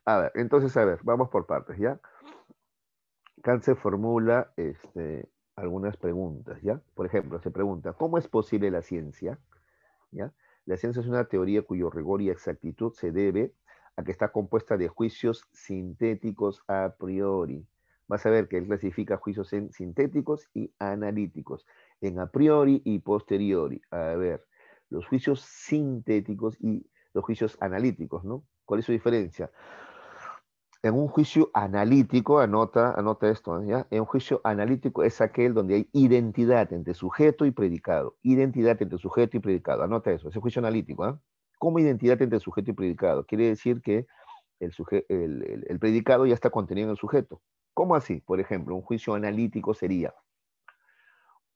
A ver, entonces, a ver, vamos por partes, ¿ya? Kant se formula algunas preguntas, ¿ya? Por ejemplo, se pregunta, ¿cómo es posible la ciencia? ¿Ya? La ciencia es una teoría cuyo rigor y exactitud se debe a que está compuesta de juicios sintéticos a priori. Vas a ver que él clasifica juicios en sintéticos y analíticos, en a priori y posteriori. A ver, los juicios sintéticos y los juicios analíticos, ¿no? ¿Cuál es su diferencia? En un juicio analítico, anota esto, ¿ya? En un juicio analítico es aquel donde hay identidad entre sujeto y predicado. Identidad entre sujeto y predicado. Anota eso, ese juicio analítico, ¿eh? ¿Cómo identidad entre sujeto y predicado? Quiere decir que el predicado ya está contenido en el sujeto. ¿Cómo así? Por ejemplo, un juicio analítico sería: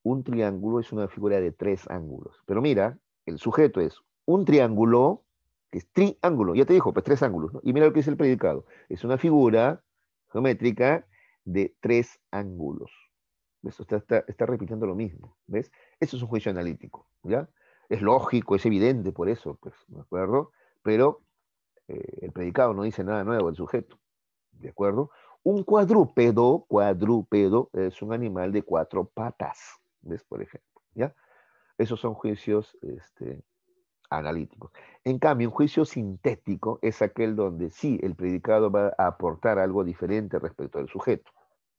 un triángulo es una figura de tres ángulos. Pero mira, el sujeto es un triángulo, que es triángulo, ya te dijo, pues tres ángulos, ¿no? Y mira lo que dice el predicado. Es una figura geométrica de tres ángulos. ¿Ves? Está repitiendo lo mismo, ¿ves? Eso es un juicio analítico, ¿ya? Es lógico, es evidente por eso, pues, ¿de acuerdo? Pero el predicado no dice nada nuevo, el sujeto, ¿de acuerdo? Un cuadrúpedo es un animal de cuatro patas, ¿ves? Por ejemplo, ¿ya? Esos son juicios analíticos. En cambio, un juicio sintético es aquel donde sí el predicado va a aportar algo diferente respecto al sujeto,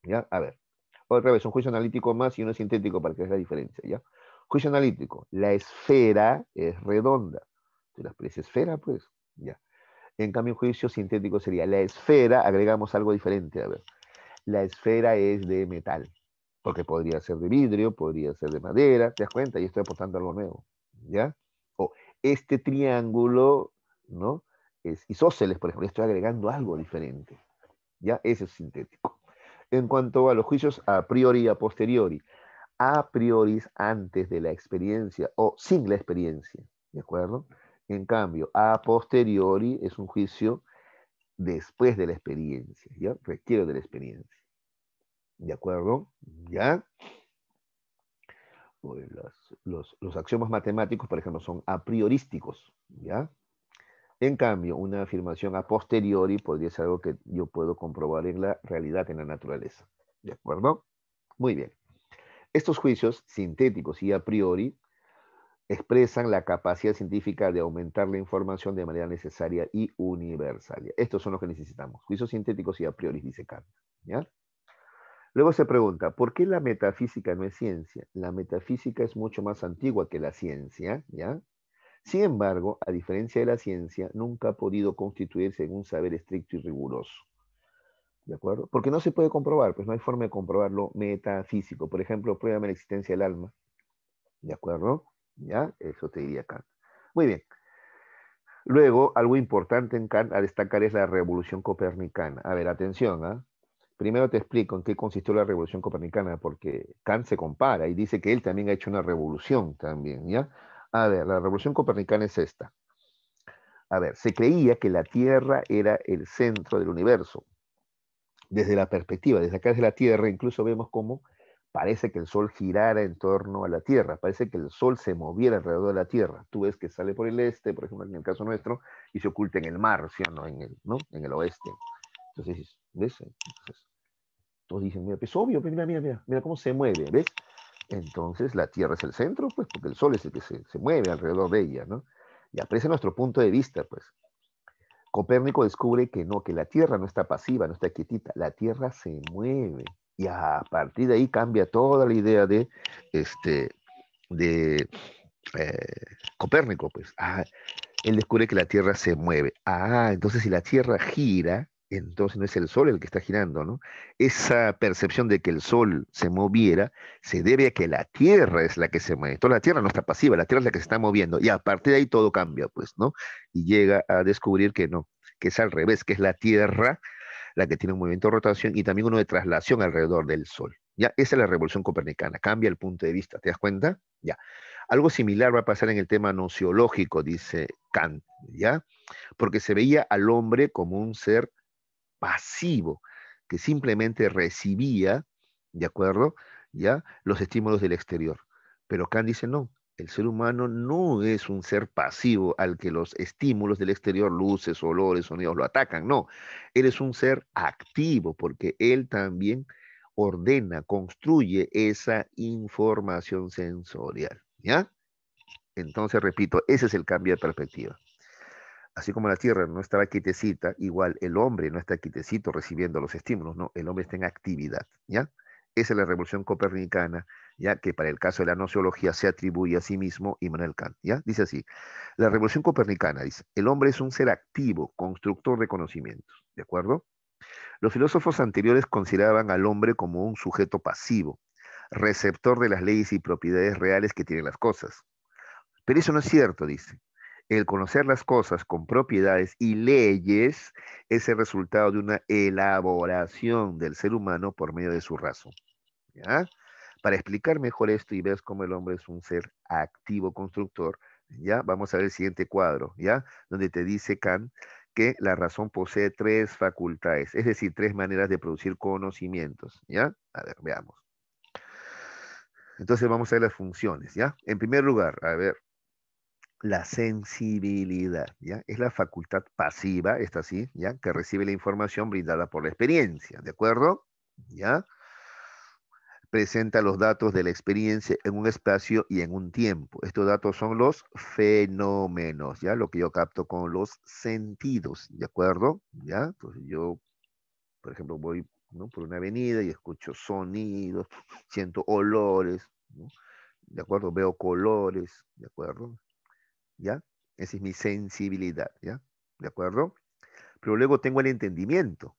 ¿ya? A ver, otra vez, un juicio analítico más y uno sintético para que veas la diferencia, ¿ya? Juicio analítico, la esfera es redonda. ¿Te la parece esfera? Pues, ya. En cambio, un juicio sintético sería la esfera, agregamos algo diferente, a ver. La esfera es de metal, porque podría ser de vidrio, podría ser de madera, ¿te das cuenta? Y estoy aportando algo nuevo, ¿ya? O este triángulo, ¿no? Es isósceles, por ejemplo, estoy agregando algo diferente, ¿ya? Ese es sintético. En cuanto a los juicios a priori y a posteriori, a priori es antes de la experiencia o sin la experiencia, ¿de acuerdo? En cambio, a posteriori es un juicio después de la experiencia, ¿ya? Requiere de la experiencia. ¿De acuerdo? ¿Ya? Pues los axiomas matemáticos, por ejemplo, son a priorísticos, ¿ya? En cambio, una afirmación a posteriori podría ser algo que yo puedo comprobar en la realidad, en la naturaleza. ¿De acuerdo? Muy bien. Estos juicios sintéticos y a priori expresan la capacidad científica de aumentar la información de manera necesaria y universal. Estos son los que necesitamos. Juicios sintéticos y a priori, dice Kant. ¿Ya? Luego se pregunta, ¿por qué la metafísica no es ciencia? La metafísica es mucho más antigua que la ciencia, ¿ya? Sin embargo, a diferencia de la ciencia, nunca ha podido constituirse en un saber estricto y riguroso, ¿de acuerdo? Porque no se puede comprobar, pues no hay forma de comprobarlo metafísico. Por ejemplo, pruébame la existencia del alma, ¿de acuerdo? ¿Ya? Eso te diría Kant. Muy bien. Luego, algo importante en Kant a destacar es la revolución copernicana. A ver, atención, ¿ah? Primero te explico en qué consistió la revolución copernicana, porque Kant se compara y dice que él también ha hecho una revolución también, ¿ya? A ver, la revolución copernicana es esta. A ver, se creía que la Tierra era el centro del universo. Desde la perspectiva, desde acá desde la Tierra, incluso vemos cómo parece que el Sol girara en torno a la Tierra, parece que el Sol se moviera alrededor de la Tierra. Tú ves que sale por el este, por ejemplo, en el caso nuestro, y se oculta en el mar, ¿sí o no? ¿No? En el oeste. Entonces, ¿ves? Entonces, todos dicen, mira, pues obvio, pues mira cómo se mueve, ¿ves? Entonces la Tierra es el centro, pues porque el Sol es el que se mueve alrededor de ella, ¿no? Y aparece nuestro punto de vista, pues. Copérnico descubre que no, que la Tierra no está pasiva, no está quietita, la Tierra se mueve. Y a partir de ahí cambia toda la idea de, de Copérnico, pues. Él descubre que la Tierra se mueve. Entonces si la Tierra gira, entonces no es el Sol el que está girando, ¿no? Esa percepción de que el Sol se moviera se debe a que la Tierra es la que se mueve. Entonces la Tierra no está pasiva, la Tierra es la que se está moviendo. Y a partir de ahí todo cambia, pues, ¿no? Y llega a descubrir que no, que es al revés, que es la Tierra la que tiene un movimiento de rotación y también uno de traslación alrededor del Sol. ¿Ya? Esa es la revolución copernicana, cambia el punto de vista, ¿te das cuenta? Ya. Algo similar va a pasar en el tema nociológico, dice Kant, ¿ya? Porque se veía al hombre como un ser pasivo, que simplemente recibía, ¿de acuerdo? ¿Ya? Los estímulos del exterior. Pero Kant dice no, el ser humano no es un ser pasivo al que los estímulos del exterior, luces, olores, sonidos, lo atacan, no. Él es un ser activo porque él también ordena, construye esa información sensorial, ¿ya? Entonces, repito, ese es el cambio de perspectiva. Así como la Tierra no estaba quietecita, igual el hombre no está quietecito recibiendo los estímulos, no, el hombre está en actividad, ¿ya? Esa es la revolución copernicana, ya que para el caso de la nociología se atribuye a sí mismo Immanuel Kant, ¿ya? Dice así, la revolución copernicana dice, el hombre es un ser activo, constructor de conocimientos, ¿de acuerdo? Los filósofos anteriores consideraban al hombre como un sujeto pasivo, receptor de las leyes y propiedades reales que tienen las cosas. Pero eso no es cierto, dice. El conocer las cosas con propiedades y leyes es el resultado de una elaboración del ser humano por medio de su razón. ¿Ya? Para explicar mejor esto y ver cómo el hombre es un ser activo constructor, ¿ya? Vamos a ver el siguiente cuadro, ¿ya? Donde te dice Kant que la razón posee tres facultades, es decir, tres maneras de producir conocimientos, ¿ya? A ver, veamos. Entonces vamos a ver las funciones, ¿ya? En primer lugar, a ver, la sensibilidad, ¿ya? Es la facultad pasiva, esta sí, ¿ya? Que recibe la información brindada por la experiencia, ¿de acuerdo? ¿Ya? Presenta los datos de la experiencia en un espacio y en un tiempo. Estos datos son los fenómenos, ¿ya? Lo que yo capto con los sentidos, ¿de acuerdo? ¿Ya? Entonces yo, por ejemplo, voy, ¿no? por una avenida y escucho sonidos, siento olores, ¿no? ¿De acuerdo? Veo colores, ¿de acuerdo? ¿Ya? Esa es mi sensibilidad, ¿ya? ¿De acuerdo? Pero luego tengo el entendimiento,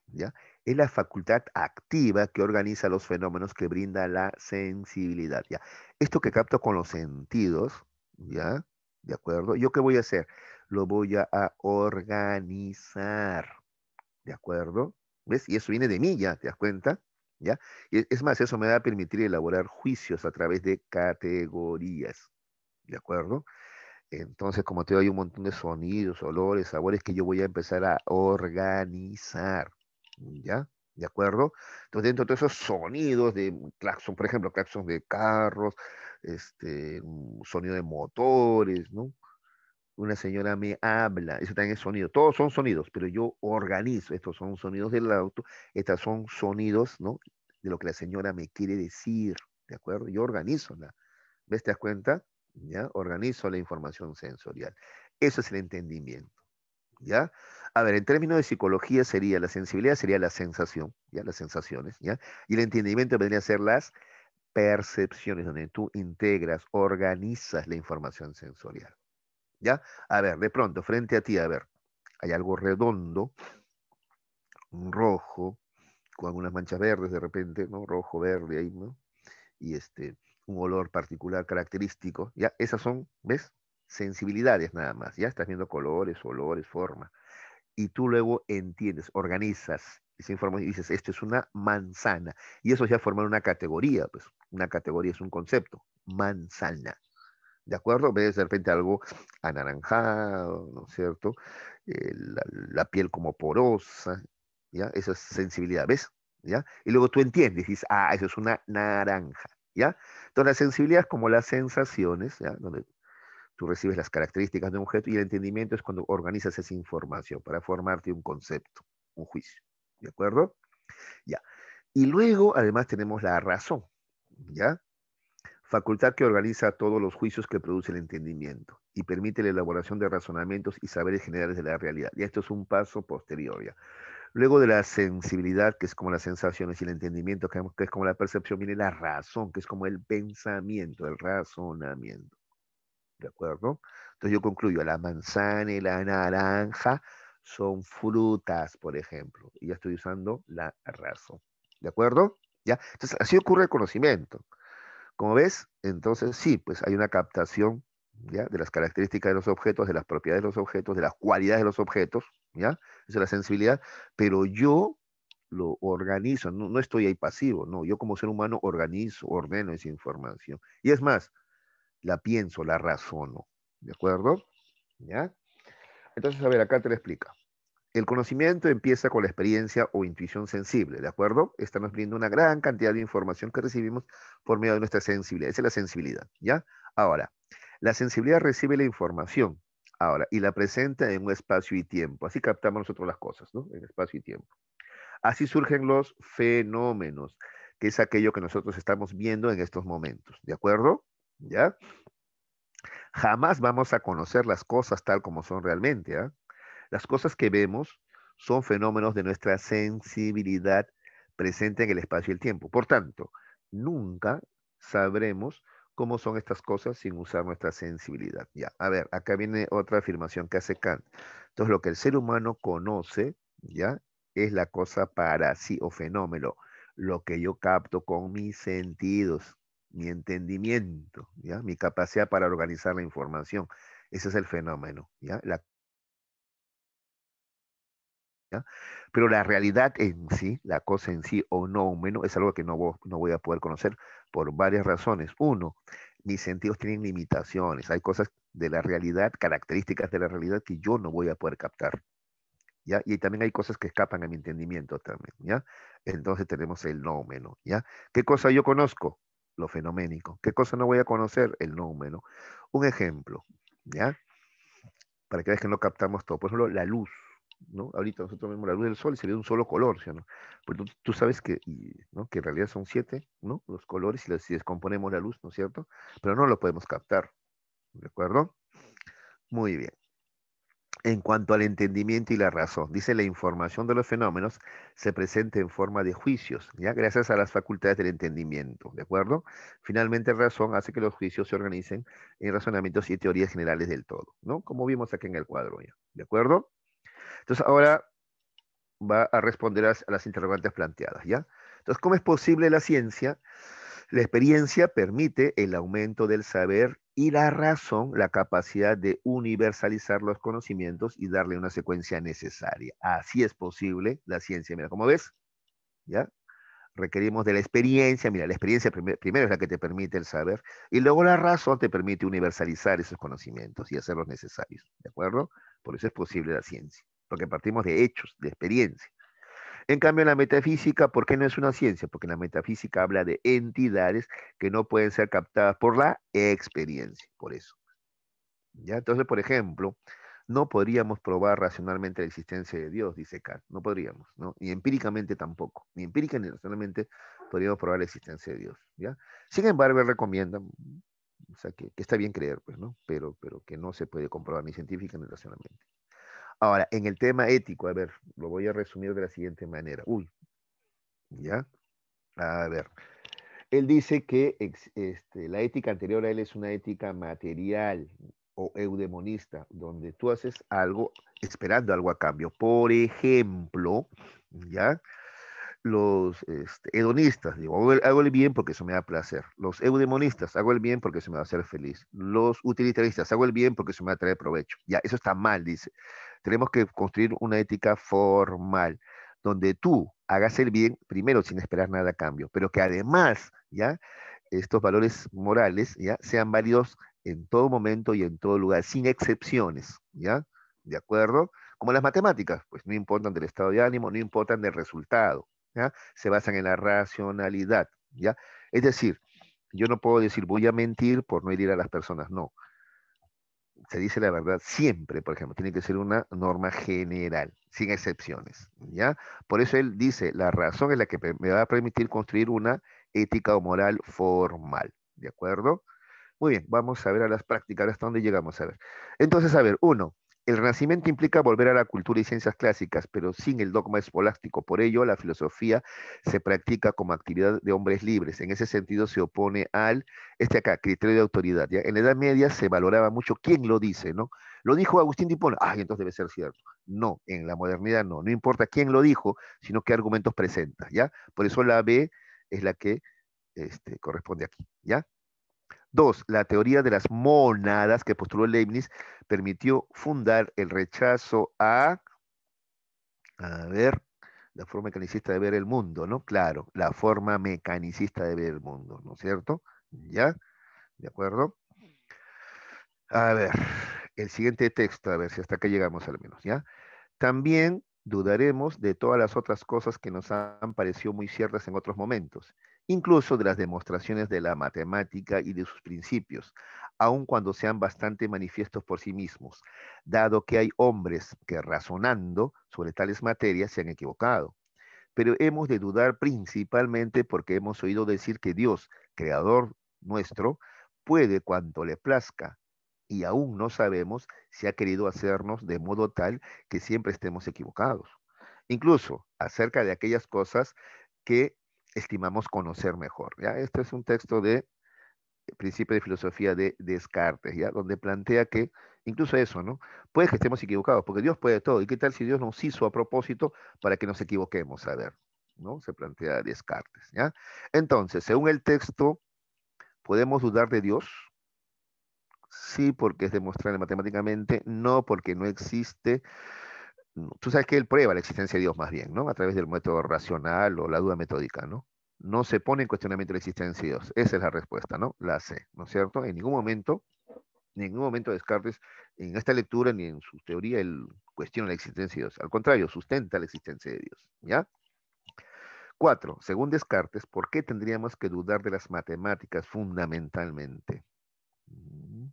¿ya? Es la facultad activa que organiza los fenómenos que brinda la sensibilidad, ¿ya? Esto que capto con los sentidos, ¿ya? ¿De acuerdo? ¿Yo qué voy a hacer? Lo voy a organizar, ¿de acuerdo? ¿Ves? Y eso viene de mí, ¿ya? ¿Te das cuenta? ¿Ya? Y es más, eso me va a permitir elaborar juicios a través de categorías, ¿de acuerdo? Entonces, como te digo, hay un montón de sonidos, olores, sabores que yo voy a empezar a organizar, ¿ya? ¿De acuerdo? Entonces, dentro de todos esos sonidos de claxon, por ejemplo, claxon de carros, un sonido de motores, ¿no? Una señora me habla, eso también es sonido, todos son sonidos, pero yo organizo, estos son sonidos del auto, estos son sonidos, ¿no? De lo que la señora me quiere decir, ¿de acuerdo? Yo organizo la, ¿ves? ¿Te das cuenta? ¿Ya? Organizo la información sensorial. Eso es el entendimiento, ¿ya? A ver, en términos de psicología sería, la sensibilidad sería la sensación, ¿ya? Las sensaciones, ¿ya? Y el entendimiento vendría a ser las percepciones, donde tú integras, organizas la información sensorial, ¿ya? A ver, de pronto, frente a ti, a ver, hay algo redondo, un rojo, con algunas manchas verdes de repente, ¿no? Rojo, verde ahí, ¿no? Y un olor particular característico, ¿ya? Esas son, ¿ves? Sensibilidades nada más, ¿ya? Estás viendo colores, olores, forma. Y tú luego entiendes, organizas esa información y dices, esto es una manzana. Y eso ya forma una categoría, pues una categoría es un concepto, manzana. ¿De acuerdo? Ves de repente algo anaranjado, ¿no es cierto? La piel como porosa, ¿ya? Esa es sensibilidad, ¿ves? ¿Ya? Y luego tú entiendes, dices, eso es una naranja, ¿ya? Entonces la sensibilidad es como las sensaciones, ¿ya? Donde tú recibes las características de un objeto y el entendimiento es cuando organizas esa información para formarte un concepto, un juicio, ¿de acuerdo? Ya. Y luego, además, tenemos la razón, ¿ya? Facultad que organiza todos los juicios que produce el entendimiento y permite la elaboración de razonamientos y saberes generales de la realidad. Y esto es un paso posterior ya. Luego de la sensibilidad, que es como las sensaciones, y el entendimiento, que es como la percepción, viene la razón, que es como el pensamiento, el razonamiento. ¿De acuerdo? Entonces yo concluyo, la manzana y la naranja son frutas, por ejemplo, y ya estoy usando la razón. ¿De acuerdo? ¿Ya? Entonces, así ocurre el conocimiento. Como ves, entonces sí, pues hay una captación, ¿ya? De las características de los objetos, de las propiedades de los objetos, de las cualidades de los objetos, ¿ya? Esa es la sensibilidad, pero yo lo organizo, no, no estoy ahí pasivo, no, yo como ser humano organizo, ordeno esa información. Y es más, la pienso, la razono, ¿de acuerdo? ¿Ya? Entonces, a ver, acá te lo explica. El conocimiento empieza con la experiencia o intuición sensible, ¿de acuerdo? Esta nos brinda una gran cantidad de información que recibimos por medio de nuestra sensibilidad. Esa es la sensibilidad, ¿ya? Ahora, la sensibilidad recibe la información, ahora, y la presenta en un espacio y tiempo. Así captamos nosotros las cosas, ¿no? En espacio y tiempo. Así surgen los fenómenos, que es aquello que nosotros estamos viendo en estos momentos, ¿de acuerdo? ¿Ya? Jamás vamos a conocer las cosas tal como son realmente, ¿ah? Las cosas que vemos son fenómenos de nuestra sensibilidad presente en el espacio y el tiempo. Por tanto, nunca sabremos cómo son estas cosas sin usar nuestra sensibilidad. Ya, a ver, acá viene otra afirmación que hace Kant. Entonces, lo que el ser humano conoce, ya, es la cosa para sí o fenómeno, lo que yo capto con mis sentidos, mi entendimiento, ya, mi capacidad para organizar la información. Ese es el fenómeno, ya, ¿ya? Pero la realidad en sí, la cosa en sí o no menos, es algo que no voy a poder conocer por varias razones. Uno, mis sentidos tienen limitaciones. Hay cosas de la realidad, características de la realidad que yo no voy a poder captar, ¿ya? Y también hay cosas que escapan a mi entendimiento también, ¿ya? Entonces tenemos el nómeno, ¿ya? ¿Qué cosa yo conozco? Lo fenoménico. ¿Qué cosa no voy a conocer? El nómeno. Un ejemplo, ¿ya? Para que veas que no captamos todo. Por ejemplo, la luz, ¿no? Ahorita nosotros vemos la luz del sol y se ve de un solo color, ¿sí o no? Pero tú sabes que, ¿no? Que en realidad son 7, ¿no? Los colores si descomponemos la luz, ¿no es cierto? Pero no lo podemos captar, ¿de acuerdo? Muy bien. En cuanto al entendimiento y la razón, dice la información de los fenómenos se presenta en forma de juicios, ¿ya? Gracias a las facultades del entendimiento, ¿de acuerdo? Finalmente, razón hace que los juicios se organicen en razonamientos y teorías generales del todo, ¿no? Como vimos aquí en el cuadro, ¿ya? ¿De acuerdo? Entonces, ahora va a responder a las interrogantes planteadas, ¿ya? Entonces, ¿cómo es posible la ciencia? La experiencia permite el aumento del saber y la razón, la capacidad de universalizar los conocimientos y darle una secuencia necesaria. Así es posible la ciencia. Mira, ¿cómo ves? ¿Ya? Requerimos de la experiencia. Mira, la experiencia primero es la que te permite el saber y luego la razón te permite universalizar esos conocimientos y hacerlos necesarios. ¿De acuerdo? Por eso es posible la ciencia, porque partimos de hechos, de experiencia. En cambio, en la metafísica, ¿por qué no es una ciencia? Porque la metafísica habla de entidades que no pueden ser captadas por la experiencia, por eso. ¿Ya? Entonces, por ejemplo, no podríamos probar racionalmente la existencia de Dios, dice Kant, no podríamos, ¿no? Ni empíricamente tampoco, ni empírica ni racionalmente podríamos probar la existencia de Dios, ¿ya? Sin embargo, él recomienda, o sea, que está bien creer, pues, ¿no? Pero que no se puede comprobar ni científica ni racionalmente. Ahora, en el tema ético, a ver, lo voy a resumir de la siguiente manera. Uy, ¿ya? A ver, él dice que la ética anterior a él es una ética material o eudemonista, donde tú haces algo esperando algo a cambio. Por ejemplo, ¿ya? Los hedonistas, digo, hago el bien porque eso me da placer. Los eudemonistas, hago el bien porque eso me va a hacer feliz. Los utilitaristas, hago el bien porque eso me va a traer provecho. Ya, eso está mal, dice. Tenemos que construir una ética formal, donde tú hagas el bien primero sin esperar nada a cambio, pero que además, ya, estos valores morales, ya, sean válidos en todo momento y en todo lugar, sin excepciones, ya, ¿de acuerdo? Como las matemáticas, pues no importan del estado de ánimo, no importan del resultado, ¿ya? Se basan en la racionalidad, ¿ya? Es decir, yo no puedo decir voy a mentir por no herir a las personas, no. Se dice la verdad siempre, por ejemplo, tiene que ser una norma general, sin excepciones, ¿ya? Por eso él dice, la razón es la que me va a permitir construir una ética o moral formal, ¿de acuerdo? Muy bien, vamos a ver a las prácticas, hasta dónde llegamos a ver. Entonces, a ver, uno, El Renacimiento implica volver a la cultura y ciencias clásicas, pero sin el dogma escolástico. Por ello, la filosofía se practica como actividad de hombres libres. En ese sentido, se opone al, criterio de autoridad. ¿Ya? En la Edad Media se valoraba mucho quién lo dice, ¿no? Lo dijo Agustín de Hipona, entonces debe ser cierto. No, en la modernidad no. No importa quién lo dijo, sino qué argumentos presenta, ¿ya? Por eso la B es la que corresponde aquí, ¿ya? Dos, la teoría de las mónadas que postuló Leibniz permitió fundar el rechazo a ver, la forma mecanicista de ver el mundo, ¿no? Claro, la forma mecanicista de ver el mundo, ¿no es cierto? ¿Ya? ¿De acuerdo? A ver, el siguiente texto, a ver si hasta acá llegamos al menos, ¿ya? También dudaremos de todas las otras cosas que nos han parecido muy ciertas en otros momentos, incluso de las demostraciones de la matemática y de sus principios, aun cuando sean bastante manifiestos por sí mismos, dado que hay hombres que razonando sobre tales materias se han equivocado. Pero hemos de dudar principalmente porque hemos oído decir que Dios, creador nuestro, puede cuanto le plazca, y aún no sabemos si ha querido hacernos de modo tal que siempre estemos equivocados, incluso acerca de aquellas cosas que estimamos conocer mejor. ¿Ya? Este es un texto de Principio de Filosofía de Descartes, ¿ya? Donde plantea que incluso eso, ¿no? Puede que estemos equivocados, porque Dios puede todo. ¿Y qué tal si Dios nos hizo a propósito para que nos equivoquemos? A ver, ¿no? Se plantea Descartes, ¿ya? Entonces, según el texto, ¿podemos dudar de Dios? Sí, porque es demostrable matemáticamente, no porque no existe. Tú sabes que él prueba la existencia de Dios más bien, ¿no? A través del método racional o la duda metódica, ¿no? No se pone en cuestionamiento la existencia de Dios. Esa es la respuesta, ¿no? La C, ¿no es cierto? En ningún momento Descartes, en esta lectura ni en su teoría, él cuestiona la existencia de Dios. Al contrario, sustenta la existencia de Dios, ¿ya? Cuatro, según Descartes, ¿por qué tendríamos que dudar de las matemáticas fundamentalmente? Mm,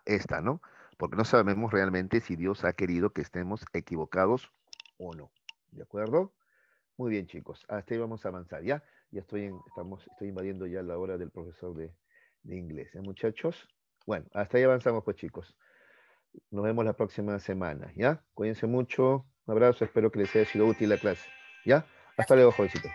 esta, ¿no? Porque no sabemos realmente si Dios ha querido que estemos equivocados o no. ¿De acuerdo? Muy bien, chicos. Hasta ahí vamos a avanzar, ¿ya? Ya estoy invadiendo ya la hora del profesor de inglés, ¿eh, muchachos? Bueno, hasta ahí avanzamos, pues, chicos. Nos vemos la próxima semana, ¿ya? Cuídense mucho. Un abrazo, espero que les haya sido útil la clase, ¿ya? Hasta luego, jovencitos.